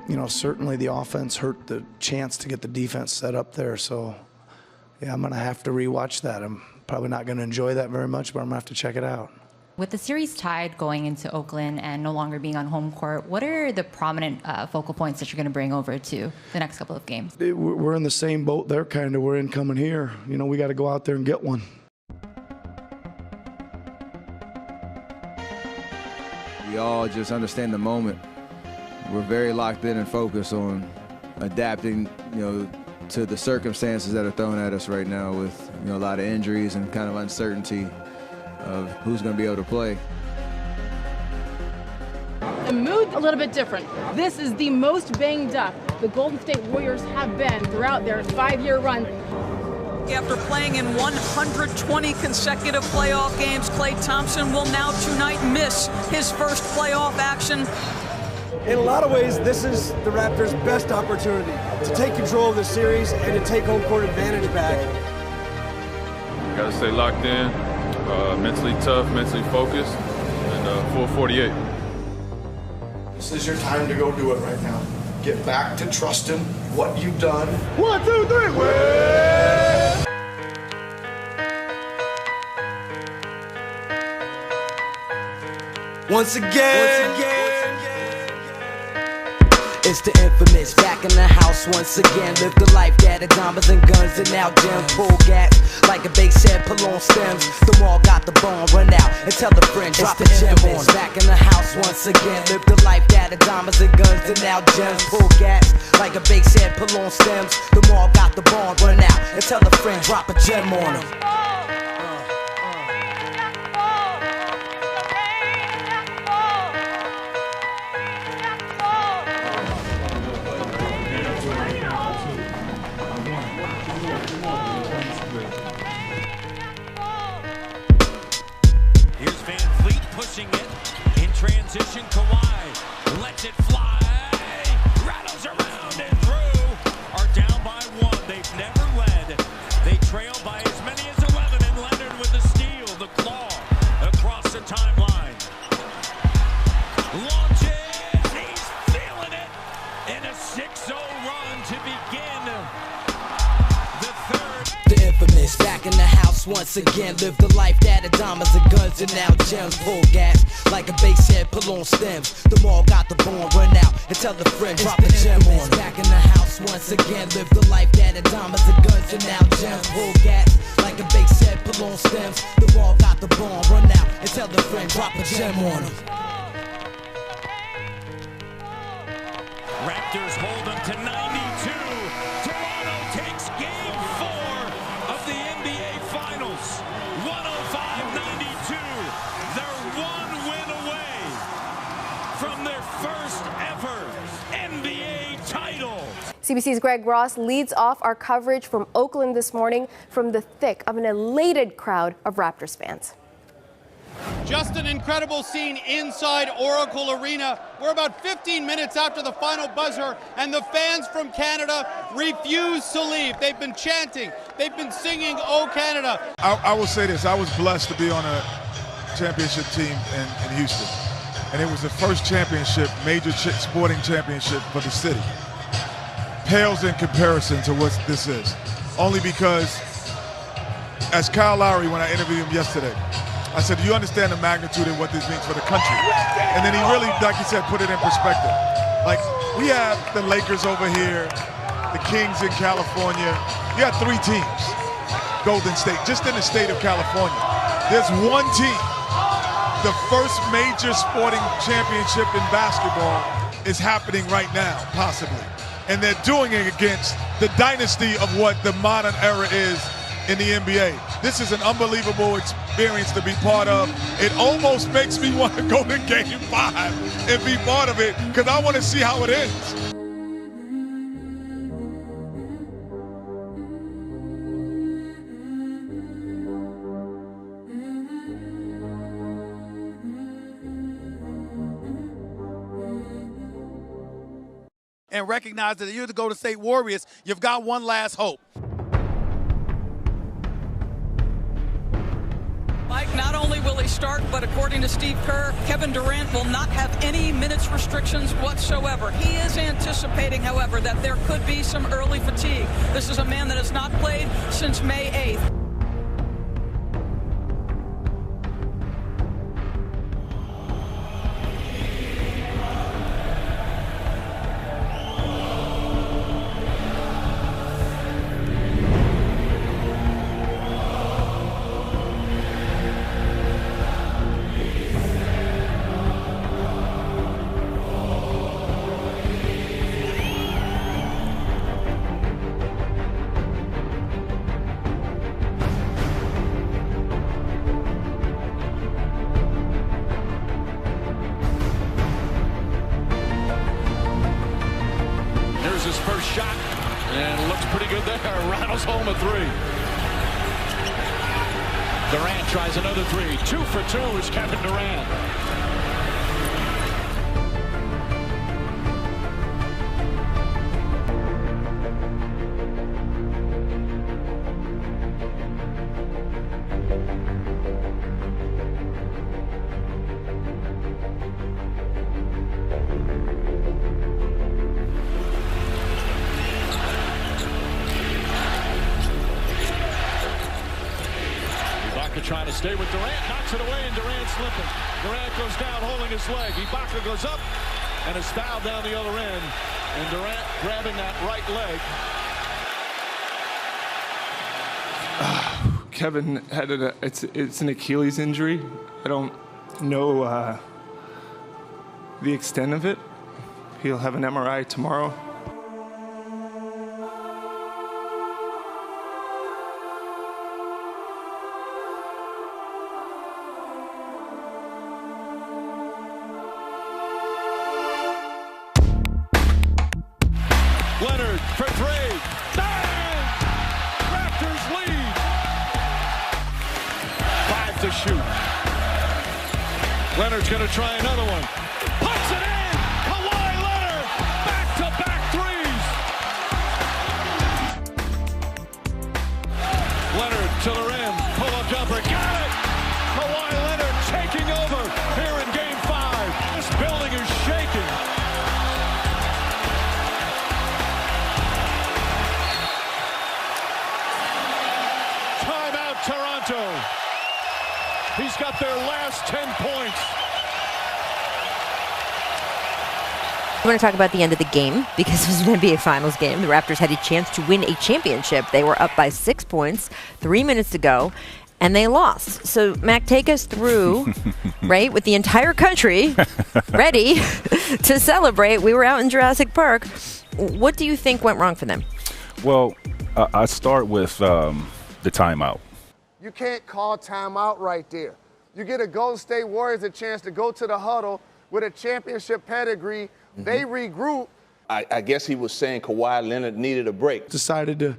You know, certainly the offense hurt the chance to get the defense set up there. So, yeah, I'm going to have to rewatch that. I'm probably not going to enjoy that very much, but I'm going to have to check it out. With the series tied going into Oakland and no longer being on home court, what are the prominent focal points that you're going to bring over to the next couple of games? We're in the same boat there, kind of. We're in coming here. You know, we got to go out there and get one. We all just understand the moment. We're very locked in and focused on adapting, you know, to the circumstances that are thrown at us right now with, you know, a lot of injuries and kind of uncertainty of who's going to be able to play. The mood's a little bit different. This is the most banged up the Golden State Warriors have been throughout their 5-year run. After playing in 120 consecutive playoff games, Klay Thompson will now tonight miss his first playoff action. In a lot of ways, this is the Raptors' best opportunity to take control of the series and to take home court advantage back. Got to stay locked in, mentally tough, mentally focused, and full 48. This is your time to go do it right now. Get back to trusting what you've done. 1, 2, 3, win! Once again. It's the infamous, back in the house once again. Live the life that had diamonds and guns and now gems. Pull gas like a base head, pull on stems. The mall got the bone, run out and tell the friend, drop the gem on. Back in the house once again. Live the life that had diamonds and guns and now gems. Pull gas like a base head, pull on stems. The mall got the bone, run out and tell the friend, drop a gem on him. Pushing it in transition, Kawhi lets it fly, rattles around and through. Are down by 1. They've never led. They trail by as many as 11, and Leonard with the steal, the claw across the timeline. Launches, he's feeling it in a 6-0 run to begin the third. The infamous, back in the house once again. Live the life that had diamonds and guns and now gems. Pull gas like a base head, pull on stems. The mall got the bone, run out and tell the friend, drop a gem on. Back in the house once again. Live the life that had diamonds and guns and now gems. Pull gas like a base head, pull on stems. The mall got the bone, run out and tell the friend, drop a gem on him. Raptors hold them to 92. Toronto takes game 4 of the NBA Finals. 105-92. They're 1 win away from their first ever NBA title. CBC's Greg Ross leads off our coverage from Oakland this morning from the thick of an elated crowd of Raptors fans. Just an incredible scene inside Oracle Arena. We're about 15 minutes after the final buzzer, and the fans from Canada refuse to leave. They've been chanting. They've been singing, "Oh, Canada." I will say this. I was blessed to be on a championship team in Houston. And it was the first championship, major sporting championship for the city. Pales in comparison to what this is. Only because, as Kyle Lowry, when I interviewed him yesterday, I said, do you understand the magnitude of what this means for the country? And then he really, like he said, put it in perspective. Like, we have the Lakers over here, the Kings in California. You got 3 teams, Golden State, just in the state of California. There's one team. The first major sporting championship in basketball is happening right now, possibly. And they're doing it against the dynasty of what the modern era is in the NBA. This is an unbelievable experience to be part of. It almost makes me want to go to Game 5 and be part of it because I want to see how it ends. and recognize that you're the Golden State Warriors. You've got one last hope. Mike, not only will he start, but according to Steve Kerr, Kevin Durant will not have any minutes restrictions whatsoever. He is anticipating, however, that there could be some early fatigue. This is a man that has not played since May 8th. His first shot, and it looks pretty good there. Rattles home a three. Durant tries another three. 2 for 2 is Kevin Durant. Trying to stay with Durant, knocks it away, and Durant slipping. Durant goes down holding his leg. Ibaka goes up and is fouled down the other end. And Durant grabbing that right leg. Kevin had it's an Achilles injury. I don't know the extent of it. He'll have an MRI tomorrow. Leonard for three. Bang! Raptors lead. 5 to shoot. Leonard's going to try another one. Puts it in! Kawhi Leonard! Back-to-back threes! Leonard to the rim. Pull-up jumper. Got it! Kawhi Leonard taking over here in Game 5. This building is shaking. Toronto. He's got their last 10 points. I want to talk about the end of the game because it was an NBA Finals game. The Raptors had a chance to win a championship. They were up by 6 points, 3 minutes to go, and they lost. So, Mac, take us through, right, with the entire country ready to celebrate. We were out in Jurassic Park. What do you think went wrong for them? Well, I start with the timeout. You can't call timeout right there. You get a Golden State Warriors a chance to go to the huddle with a championship pedigree. Mm-hmm. They regroup. I guess he was saying Kawhi Leonard needed a break. Decided to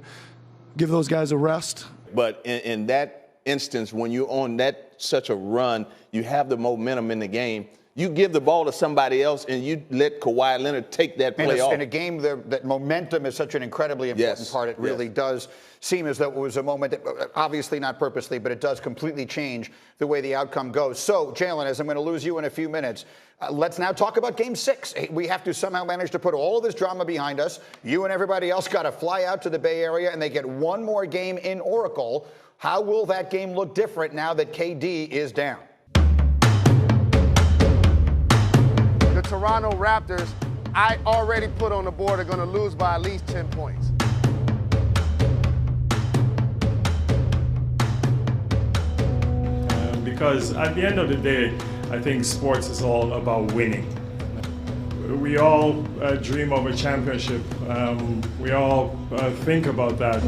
give those guys a rest. But in that instance, when you're on such a run, you have the momentum in the game. You give the ball to somebody else and you let Kawhi Leonard take that play off. In a game that momentum is such an incredibly important part. It really does seem as though it was a moment that, obviously not purposely, but it does completely change the way the outcome goes. So, Jalen, as I'm going to lose you in a few minutes, let's now talk about Game 6. We have to somehow manage to put all of this drama behind us. You and everybody else got to fly out to the Bay Area, and they get one more game in Oracle. How will that game look different now that KD is down? The Toronto Raptors, I already put on the board, are going to lose by at least 10 points. Because at the end of the day, I think sports is all about winning. We all dream of a championship. We all think about that.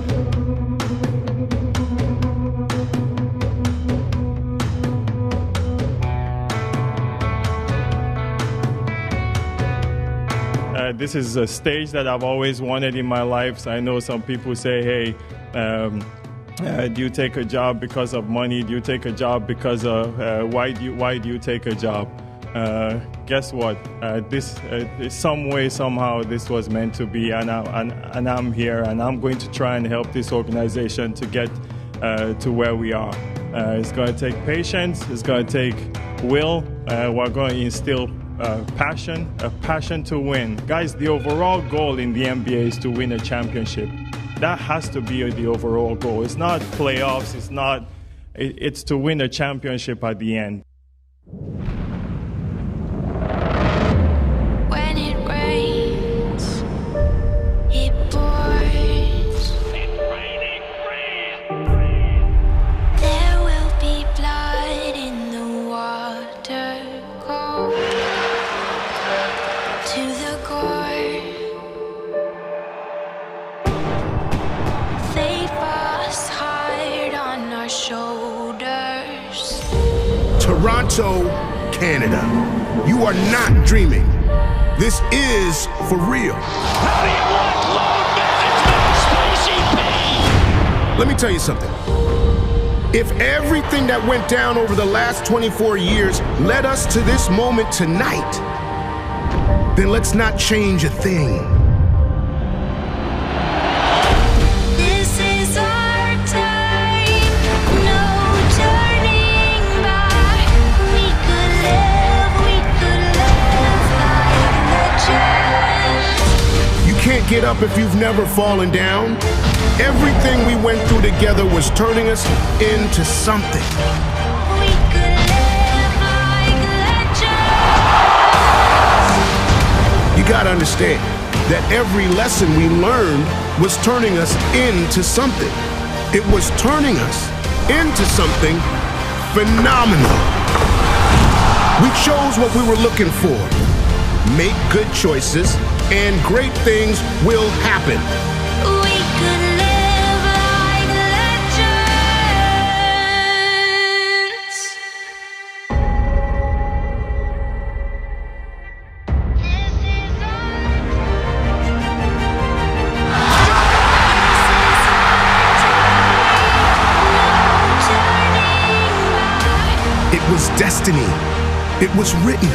This is a stage that I've always wanted in my life. So I know some people say, hey, do you take a job because of money? Do you take a job because of why do you take a job? guess what? This some way, somehow, this was meant to be, and I'm here, and I'm going to try and help this organization to get to where we are. It's going to take patience. It's going to take will. We're going to instill passion, a passion to win. Guys, the overall goal in the NBA is to win a championship. That has to be the overall goal. It's not playoffs. It's to win a championship at the end. When it rains, it pours. There will be blood in the water, cold to the core. They bust hard on our shoulders. Toronto, Canada. You are not dreaming. This is for real. Let me tell you something. If everything that went down over the last 24 years led us to this moment tonight, then let's not change a thing. This is our time, no turning back. We could live like legends. You can't get up if you've never fallen down. Everything we went through together was turning us into something. We could live like legends. You gotta understand that every lesson we learned was turning us into something. It was turning us into something phenomenal. We chose what we were looking for. Make good choices, and great things will happen. We could live like legends. It was destiny. It was written.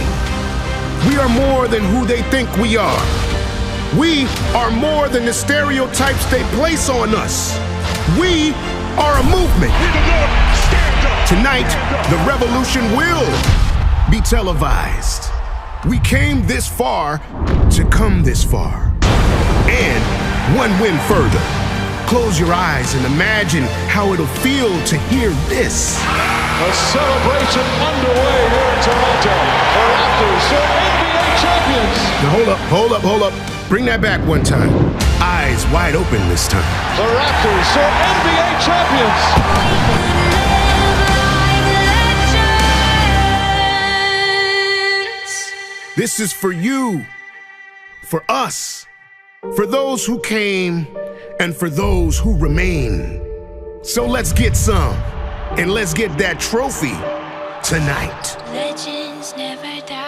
We are more than who they think we are. We are more than the stereotypes they place on us. We are a movement. Tonight, the revolution will be televised. We came this far to come this far. And one win further. Close your eyes and imagine how it'll feel to hear this. A celebration underway here in Toronto. The Raptors are NBA champions. Now hold up. Bring that back one time. Eyes wide open this time. The Raptors are NBA champions. This is for you, for us, for those who came, and for those who remain. So let's get some, and let's get that trophy tonight. Legends never die.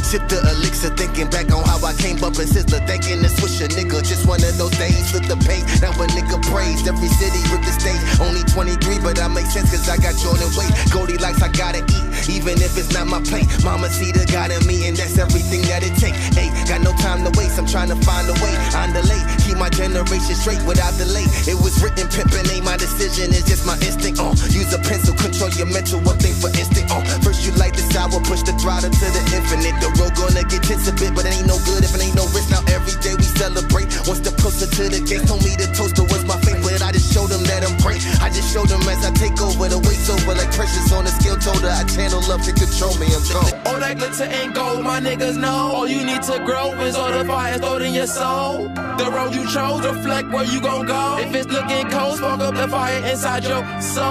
Sip the elixir, thinking back on how I came up and sizzler, thinking to switch a nigga. Just one of those days, flip the pace. Now a nigga praised every city with the state. Only 23, but I make sense cause I got Jordan weight. Goldilocks, I gotta eat, even if it's not my plate. Mama see the God in me, and that's everything that it take. Hey, got no time to waste, I'm trying to find a way. On delay, keep my generation straight without delay. It was written, pimpin' ain't my decision, it's just my instinct. Use a pencil, control your mental, one thing for instinct. First you light the sour, push the throttle to the infinite. The road gonna get tense a bit, but it ain't no good if it ain't no risk. Now every day we celebrate. One step closer to the gate, told me the toaster was my favorite. I just showed them that I'm great. I just showed them as I take over, the weight's over like pressures on the scale. Told her I channel love to control me, I'm gone. All that glitter ain't gold, my niggas know. All you need to grow is all the fire stored in your soul. The road you chose reflect where you gon' go. If it's looking cold, spark up the fire inside your soul.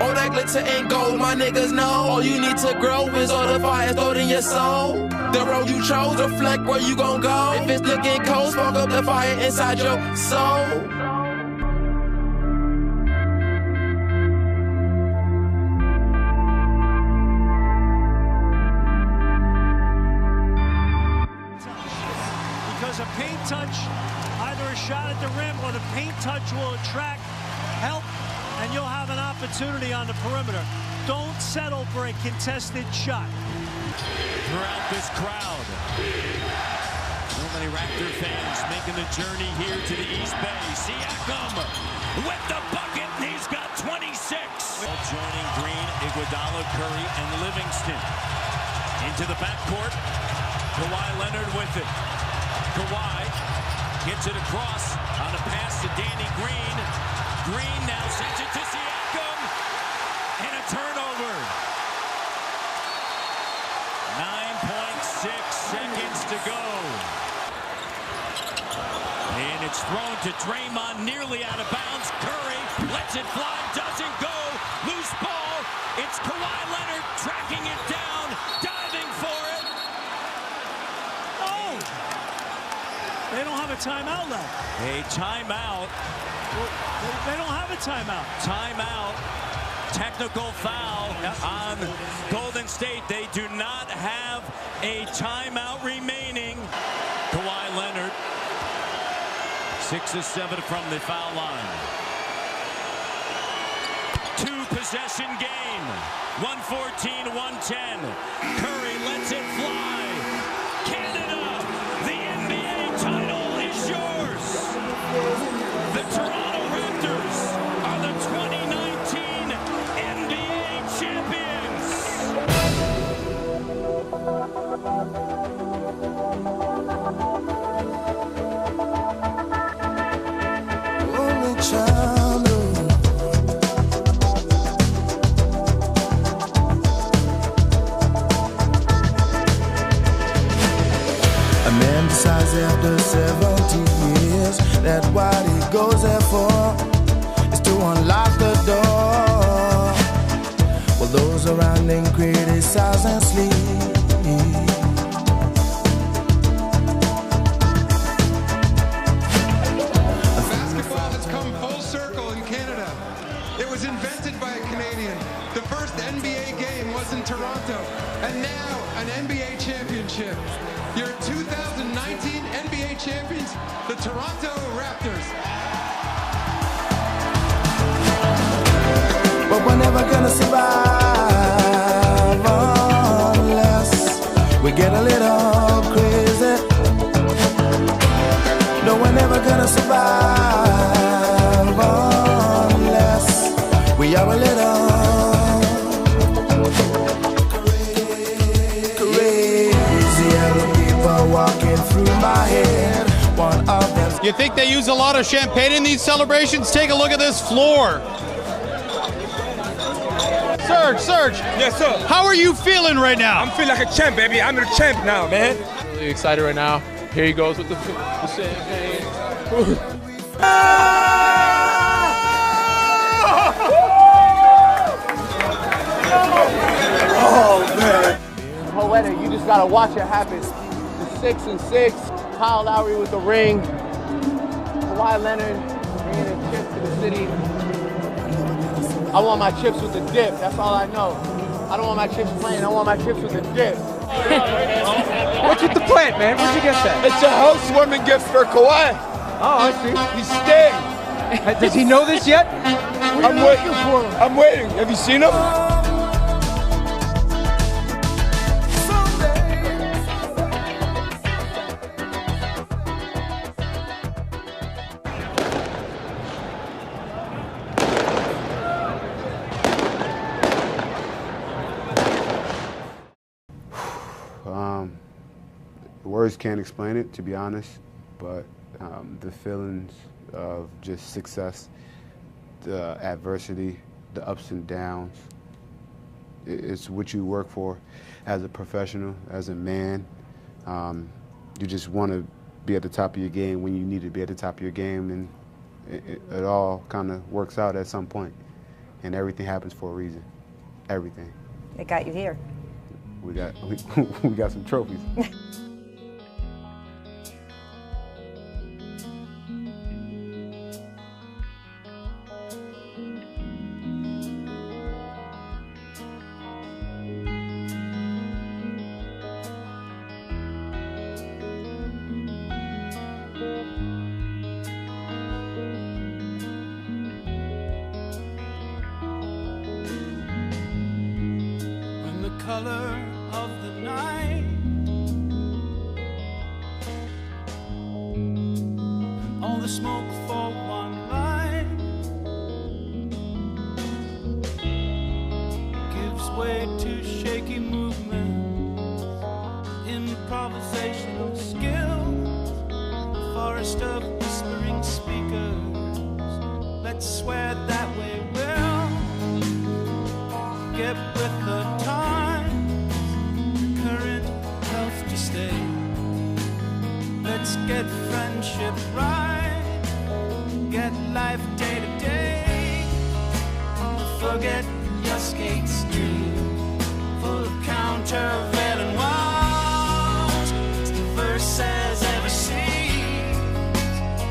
All that glitter ain't gold, my niggas know. All you need to grow is all the fire stored in your soul. The road you chose reflect where you gon' go. If it's looking cold, spark up the fire inside your soul. Because a paint touch, either a shot at the rim or the paint touch will attract help, and you'll have an opportunity on the perimeter. Don't settle for a contested shot. Throughout this crowd, so many Raptor fans making the journey here to the East Bay. Siakam with the bucket, he's got 26. Joining Green, Iguodala, Curry, and Livingston. Into the backcourt, Kawhi Leonard with it. Kawhi gets it across on a pass to Danny Green. Green now sends it to Siakam, and a turnover. 9.6 seconds to go. And it's thrown to Draymond, nearly out of bounds. Curry lets it fly, doesn't go. Loose ball. It's Kawhi Leonard tracking it down, diving for it. Oh! They don't have a timeout left. A timeout. They don't have a timeout. Timeout. Technical foul on Golden State. They do not have a timeout remaining. Kawhi Leonard, 6 of 7 from the foul line. 2-possession game. 114-110. Curry lets it fly. Canada, the NBA title is yours. The Toronto Raptors are the 2019 NBA champions. Only child. A man decides after 70 years that what he goes there for is to unlock the door. While those around him criticize and sleep. Basketball has come full circle in Canada. It was invented by a Canadian. The first NBA game was in Toronto, and now an NBA championship. Your 2019 NBA champions, the Toronto Raptors. But we're never gonna survive unless we get a little crazy. No, we're never gonna survive unless we are a little crazy. Yellow people walking through my head. One of them. You think they use a lot of champagne in these celebrations? Take a look at this floor. Serge. Yes, sir. How are you feeling right now? I'm feeling like a champ, baby. I'm the champ now, man. Really excited right now. Here he goes with the champagne. Oh, man. Poetic, you just gotta watch it happen. The 6 and 6, Kyle Lowry with the ring, Kawhi Leonard bringing a chip to the city. I want my chips with the dip, that's all I know. I don't want my chips plain, I want my chips with the dip. What's with the plant, man? Where'd you get that? It's a housewarming gift for Kawhi. Oh, I see. He's staying. Does he know this yet? I'm waiting for him. I'm waiting. Have you seen him? Words can't explain it, to be honest, but the feelings of just success, the adversity, the ups and downs, It's what you work for as a professional, as a man. You just want to be at the top of your game when you need to be at the top of your game, and it all kind of works out at some point. And everything happens for a reason. Everything. It got you here. We got some trophies. Color of the night, all the smoke for one light gives way to shaky movements, improvisational skill, a forest of whispering speakers. Let's swear that we will get with the time. Let's get friendship right, get life day to day. Forget your skate street, full of countervailing walls. It's diverse as ever seas,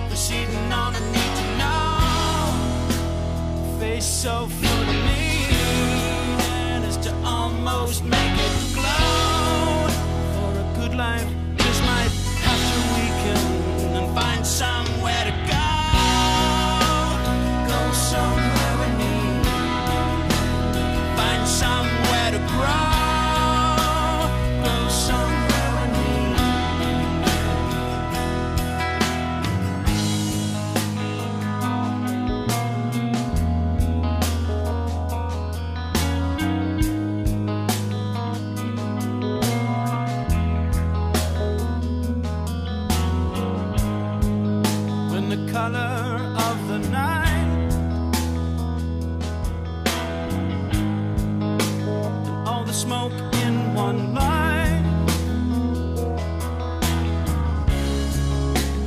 proceeding on a need to know. Face so full of meaning as to almost make it glow. For a good life, just might and find somewhere to go somewhere we need, find somewhere to grow somewhere we need. Color of the night, and all the smoke in one line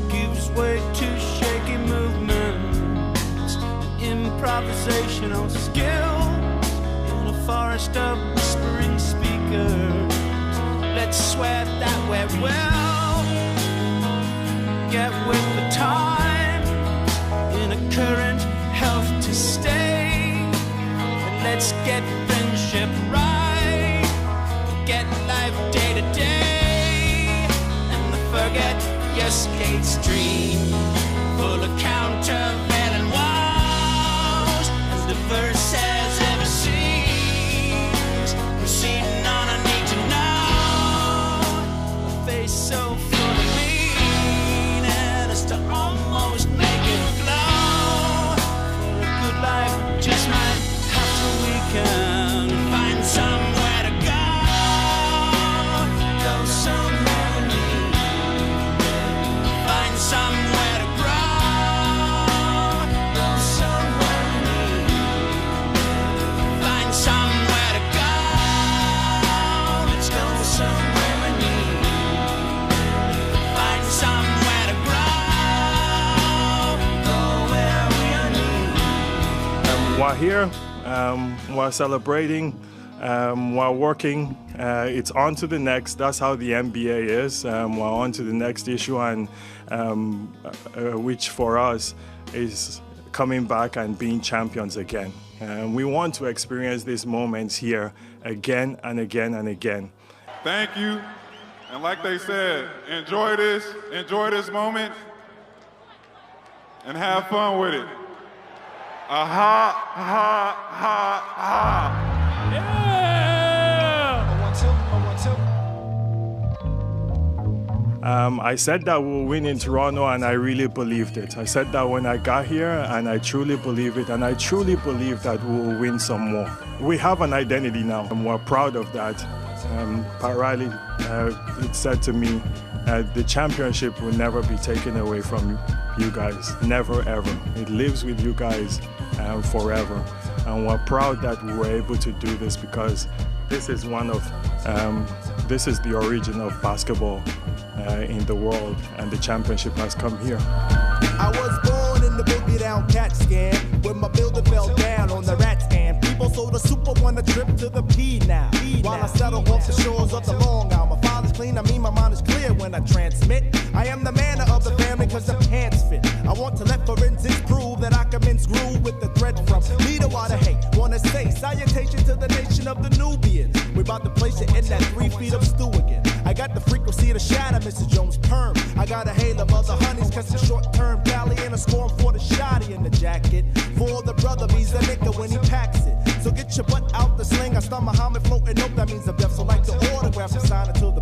gives way to shaky movements, improvisational skill in a forest of whispering speakers. Let's swear that we will get with the time. In a current health to stay, and let's get friendship right, get life day to day, and forget your skate street, full of countervailing walls, as diverse as ever seas, proceeding on a need to know, a face so full of meaning as to almost make it glow. Life just might have to weaken, find somewhere to go somewhere we need, find somewhere to go somewhere we need, find somewhere to let's go somewhere we need, find somewhere to go where we are need. While here, while celebrating, while working, it's on to the next. That's how the NBA is. We're on to the next issue, and which for us is coming back and being champions again. We want to experience these moments here again and again and again. Thank you. And like they said, enjoy this moment, and have fun with it. Ha, ha, ha, ha. Yeah! I said that we'll win in Toronto, and I really believed it. I said that when I got here, and I truly believe it, and I truly believe that we'll win some more. We have an identity now, and we're proud of that. Pat Riley it said to me, the championship will never be taken away from you guys. Never, ever. It lives with you guys forever. and we're proud that we were able to do this because this is this is the origin of basketball in the world, and the championship has come here. I was born in the boogie down cat scan when my builder fell down on the rat scan. People sold a super one a trip to the P now. While I settle off the shores of the Long Island. My father's clean, I mean my mind is clear when I transmit. I am the man of the family cause the pants fit. I want to let forensics prove that I can mince groove with the thread from me to water hate. Wanna say salutation to the nation of the Nubians. We about to place it in that 3 feet of stew again. I got the frequency to shatter Mrs. Jones' perm. I got a hail of other honeys, cause the short-term valley and a scorn for the shotty in the jacket. For the brother, he's the nigga when he packs it. So get your butt out the sling. I start Muhammad floating up, that means I'm deaf. So like the autograph, I'm signing to the